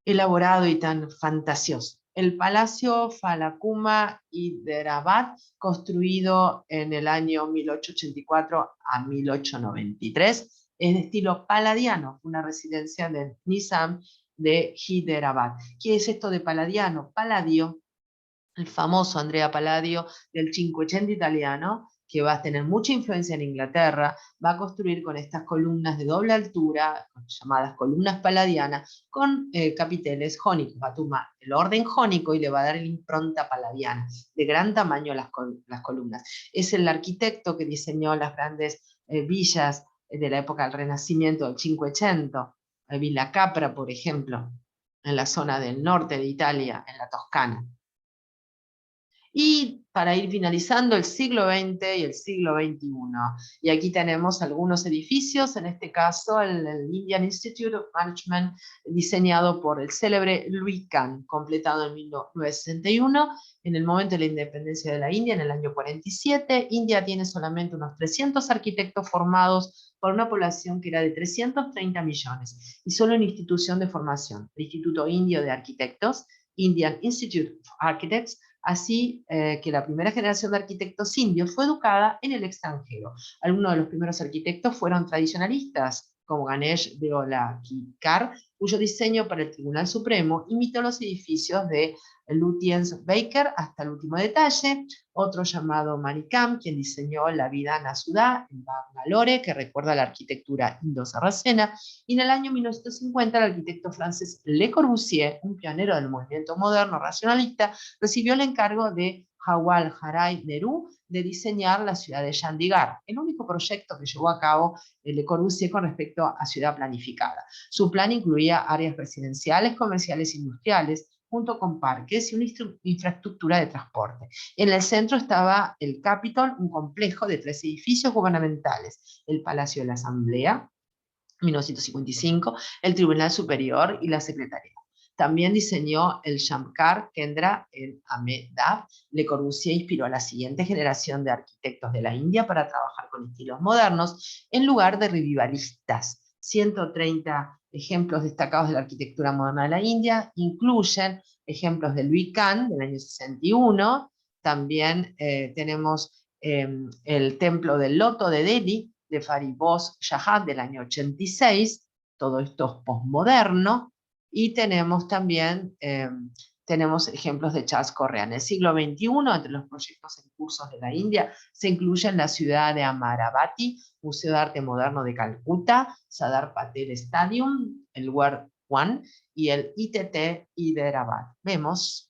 elaborado y tan fantasioso. El Palacio Falakuma Hyderabad, construido en el año 1884 a 1893, es de estilo paladiano, una residencia del Nizam de Hyderabad. ¿Qué es esto de paladiano? Palladio, el famoso Andrea Palladio del Cinquecento italiano, que va a tener mucha influencia en Inglaterra, va a construir con estas columnas de doble altura, llamadas columnas palladianas, con capiteles jónicos. Va a tomar el orden jónico y le va a dar la impronta palladiana, de gran tamaño las columnas. Es el arquitecto que diseñó las grandes villas de la época del Renacimiento, del Cinquecento, Villa Capra, por ejemplo, en la zona del norte de Italia, en la Toscana. Y para ir finalizando, el siglo XX y el siglo XXI. Y aquí tenemos algunos edificios, en este caso el Indian Institute of Management, diseñado por el célebre Louis Kahn, completado en 1961, en el momento de la independencia de la India, en el año 47. India tiene solamente unos 300 arquitectos formados por una población que era de 330 millones, y solo en institución de formación, el Instituto Indio de Arquitectos, Indian Institute of Architects, así que la primera generación de arquitectos indios fue educada en el extranjero. Algunos de los primeros arquitectos fueron tradicionalistas, como Ganesh Deolakar, cuyo diseño para el Tribunal Supremo imitó los edificios de Lutyens Baker hasta el último detalle. Otro llamado Manikam, quien diseñó la Vidhana Sudha en Bangalore, que recuerda la arquitectura indo-sarracena. Y en el año 1950 el arquitecto francés Le Corbusier, un pionero del movimiento moderno racionalista, recibió el encargo de Jawaharlal Nehru de diseñar la ciudad de Chandigarh, el único proyecto que llevó a cabo Le Corbusier con respecto a ciudad planificada. Su plan incluía áreas residenciales, comerciales e industriales, junto con parques y una infraestructura de transporte. En el centro estaba el Capitol, un complejo de 3 edificios gubernamentales: el Palacio de la Asamblea, 1955, el Tribunal Superior y la Secretaría. También diseñó el Shamkar Kendra en Ahmedabad. Le Corbusier inspiró a la siguiente generación de arquitectos de la India para trabajar con estilos modernos en lugar de revivalistas. 130 ejemplos destacados de la arquitectura moderna de la India incluyen ejemplos de Louis Kahn del año 61. También tenemos el templo del Loto de Delhi de Fariborz Shahad del año 86. Todo esto es posmoderno. Y tenemos también tenemos ejemplos de Charles Correa. En el siglo XXI, entre los proyectos en curso de la India, se incluyen la ciudad de Amaravati, Museo de Arte Moderno de Calcuta, Sardar Patel Stadium, el World One y el ITT Hyderabad. Vemos,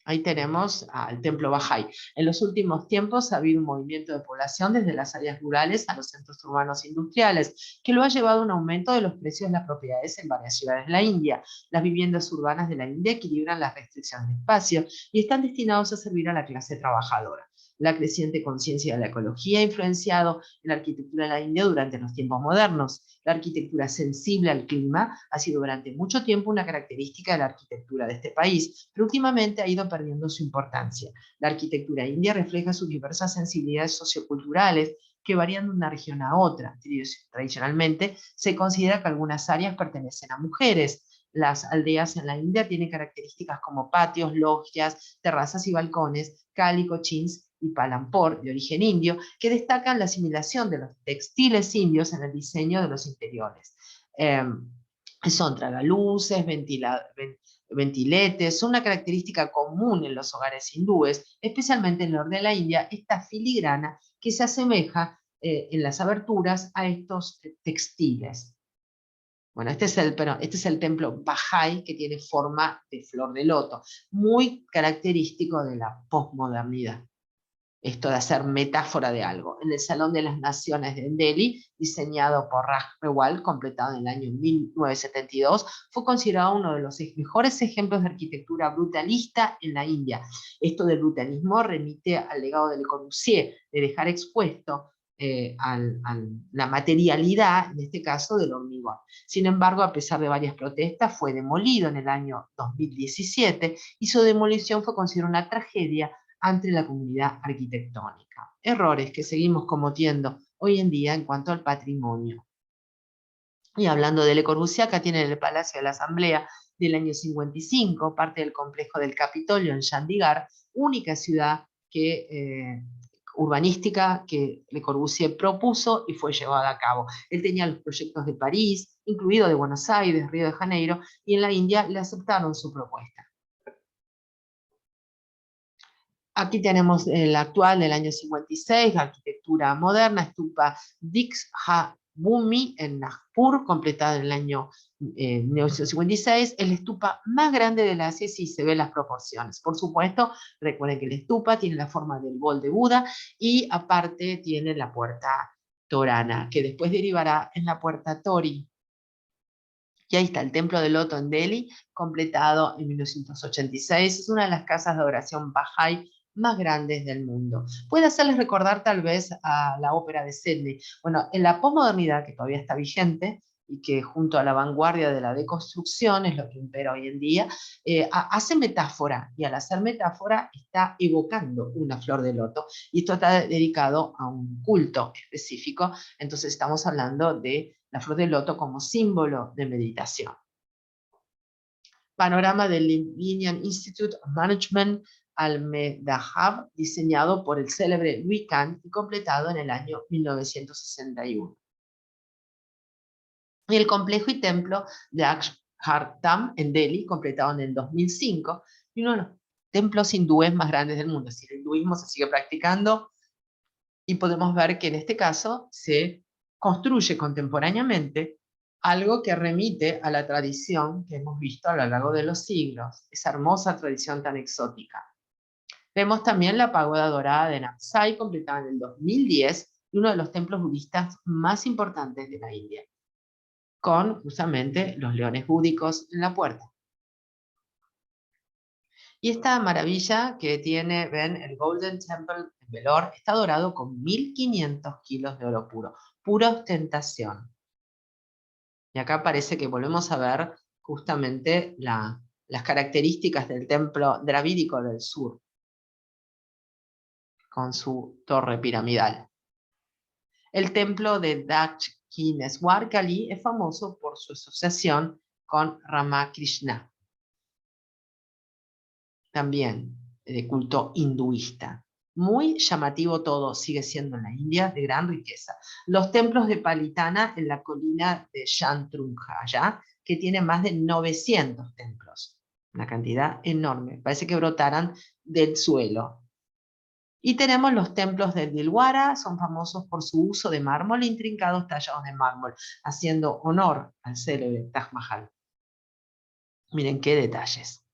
ahí tenemos al templo Bahá'í. En los últimos tiempos ha habido un movimiento de población desde las áreas rurales a los centros urbanos industriales, que lo ha llevado a un aumento de los precios de las propiedades en varias ciudades de la India. Las viviendas urbanas de la India equilibran las restricciones de espacio y están destinados a servir a la clase trabajadora. La creciente conciencia de la ecología ha influenciado en la arquitectura de la India durante los tiempos modernos. La arquitectura sensible al clima ha sido durante mucho tiempo una característica de la arquitectura de este país, pero últimamente ha ido perdiendo su importancia. La arquitectura india refleja sus diversas sensibilidades socioculturales que varían de una región a otra. Tradicionalmente se considera que algunas áreas pertenecen a mujeres. Las aldeas en la India tienen características como patios, logias, terrazas y balcones, Kali, Cochins y Palampor, de origen indio, que destacan la asimilación de los textiles indios en el diseño de los interiores. Son tragaluces, ventiletes, son una característica común en los hogares hindúes, especialmente en el norte de la India, esta filigrana que se asemeja en las aberturas a estos textiles. Bueno, este es el templo Bahá'í, que tiene forma de flor de loto, muy característico de la posmodernidad. Esto de hacer metáfora de algo. En el Salón de las Naciones de Delhi, diseñado por Raj Rewal, completado en el año 1972, fue considerado uno de los mejores ejemplos de arquitectura brutalista en la India. Esto del brutalismo remite al legado de Le Corbusier, de dejar expuesto a la materialidad, en este caso del hormigón. Sin embargo, a pesar de varias protestas, fue demolido en el año 2017 y su demolición fue considerada una tragedia ante la comunidad arquitectónica. Errores que seguimos cometiendo hoy en día en cuanto al patrimonio. Y hablando de Le Corbusier, acá tienen el Palacio de la Asamblea del año 55, parte del complejo del Capitolio en Chandigarh, única ciudad urbanística que Le Corbusier propuso y fue llevada a cabo. Él tenía los proyectos de París, incluido de Buenos Aires, Río de Janeiro, y en la India le aceptaron su propuesta. Aquí tenemos el actual del año 56, la arquitectura moderna, Stupa Diksha-Bhumi en Nagpur, completada en el año 1956, el stupa más grande del Asia si se ven las proporciones. Por supuesto, recuerden que el stupa tiene la forma del bol de Buda y aparte tiene la puerta torana, que después derivará en la puerta tori. Y ahí está el Templo del Loto en Delhi, completado en 1986. Es una de las casas de adoración Bahá'í más grandes del mundo. Puede hacerles recordar tal vez a la ópera de Sydney. Bueno, en la posmodernidad, que todavía está vigente, y que junto a la vanguardia de la deconstrucción es lo que impera hoy en día, hace metáfora, y al hacer metáfora está evocando una flor de loto, y esto está dedicado a un culto específico, entonces estamos hablando de la flor de loto como símbolo de meditación. Panorama del Indian Institute of Management Al-Medahab, diseñado por el célebre Louis Kahn y completado en el año 1961. Y el complejo y templo de Akshardham en Delhi, completado en el 2005, y uno de los templos hindúes más grandes del mundo. Es decir, el hinduismo se sigue practicando y podemos ver que en este caso se construye contemporáneamente algo que remite a la tradición que hemos visto a lo largo de los siglos, esa hermosa tradición tan exótica. Vemos también la pagoda dorada de Namsai, completada en el 2010, y uno de los templos budistas más importantes de la India, con justamente los leones búdicos en la puerta. Y esta maravilla que tiene, ven, el Golden Temple en Vellore, está dorado con 1500 kilos de oro puro, pura ostentación. Y acá parece que volvemos a ver justamente las características del templo dravídico del sur, con su torre piramidal. El templo de Dakshineswar Kali es famoso por su asociación con Ramakrishna, también de culto hinduista. Muy llamativo todo, sigue siendo en la India de gran riqueza. Los templos de Palitana en la colina de Shantrunjaya, que tiene más de 900 templos, una cantidad enorme, parece que brotaran del suelo. Y tenemos los templos de Dilwara, son famosos por su uso de mármol, intrincados tallados de mármol, haciendo honor al célebre Taj Mahal. Miren qué detalles.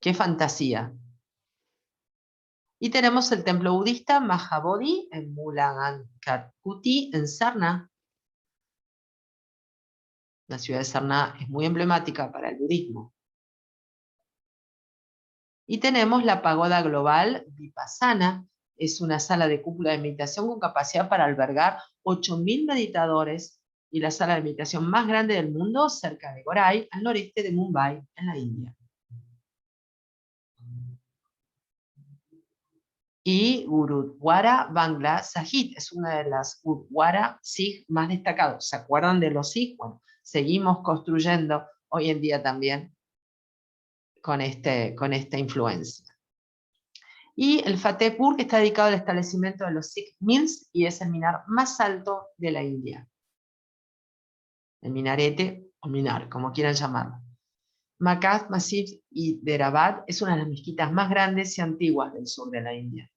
Qué fantasía. Y tenemos el templo budista Mahabodhi en Mulangadkuti, en Sarna. La ciudad de Sarna es muy emblemática para el budismo. Y tenemos la pagoda global Vipassana, es una sala de cúpula de meditación con capacidad para albergar 8.000 meditadores y la sala de meditación más grande del mundo cerca de Gorai, al noreste de Mumbai, en la India. Y Gurudwara Bangla Sahib es una de las Gurudwara Sikh más destacados. ¿Se acuerdan de los Sikh? Bueno, seguimos construyendo hoy en día también con esta influencia. Y el Fatehpur, que está dedicado al establecimiento de los Sikh Mills y es el minar más alto de la India. El minarete o minar, como quieran llamarlo. Makkah, Masjid y Hyderabad es una de las mezquitas más grandes y antiguas del sur de la India.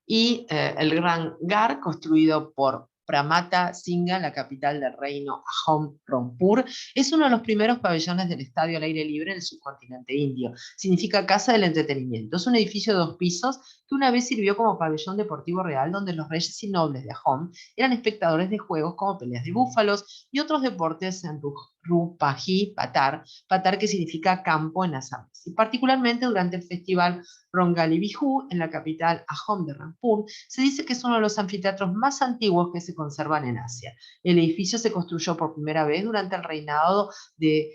Y el Gran Gar, construido por Pramata Singha, la capital del reino Ahom Rangpur, es uno de los primeros pabellones del estadio al aire libre en el subcontinente indio. Significa casa del entretenimiento. Es un edificio de 2 pisos que una vez sirvió como pabellón deportivo real donde los reyes y nobles de Ahom eran espectadores de juegos como peleas de búfalos y otros deportes en Rupaji Patar, Patar que significa campo en asámís. Y particularmente durante el festival Rongali Bihu, en la capital Ahom de Rangpur, se dice que es uno de los anfiteatros más antiguos que se conservan en Asia. El edificio se construyó por primera vez durante el reinado de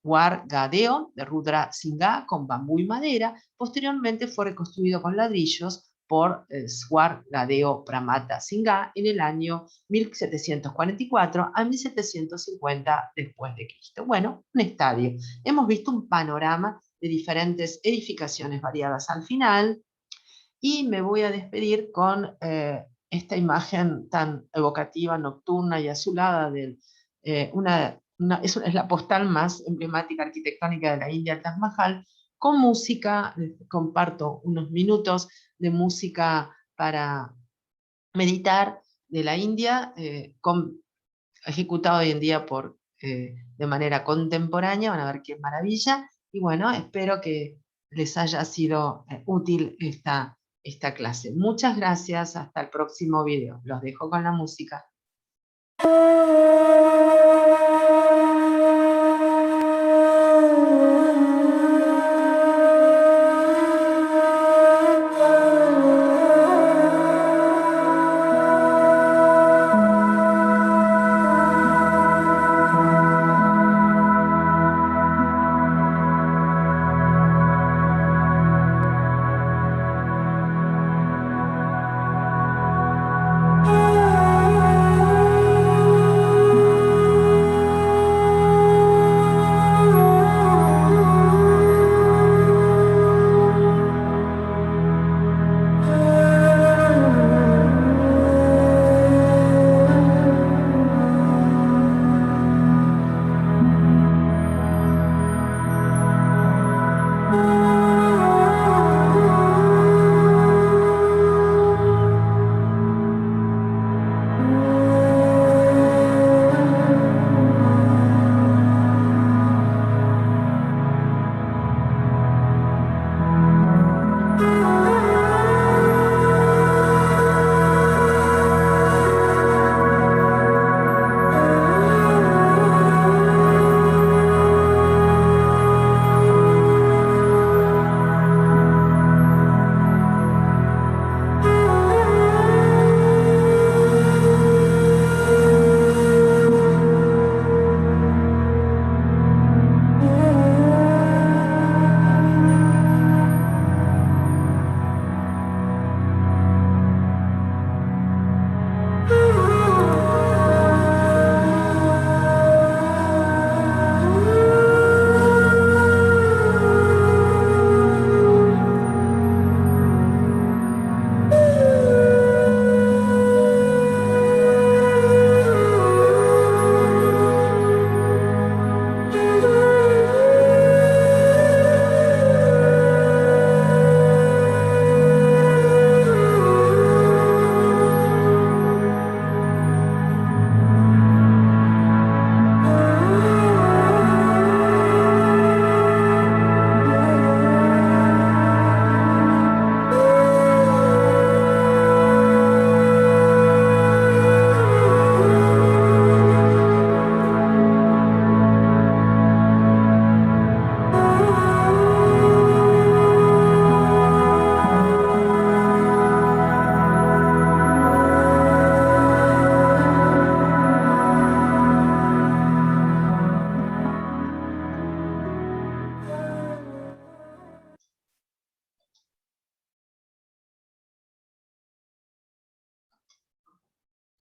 Wargadeo de Rudra Singha con bambú y madera. Posteriormente fue reconstruido con ladrillos por Swargadeo Pramata Singha en el año 1744 a 1750 después de Cristo. Bueno, un estadio. Hemos visto un panorama de diferentes edificaciones variadas al final y me voy a despedir con esta imagen tan evocativa, nocturna y azulada de es la postal más emblemática arquitectónica de la India, el Taj Mahal, con música. Les comparto unos minutos de música para meditar de la India, ejecutado hoy en día de manera contemporánea. Van a ver qué maravilla. Y bueno, espero que les haya sido útil esta clase. Muchas gracias, hasta el próximo video. Los dejo con la música.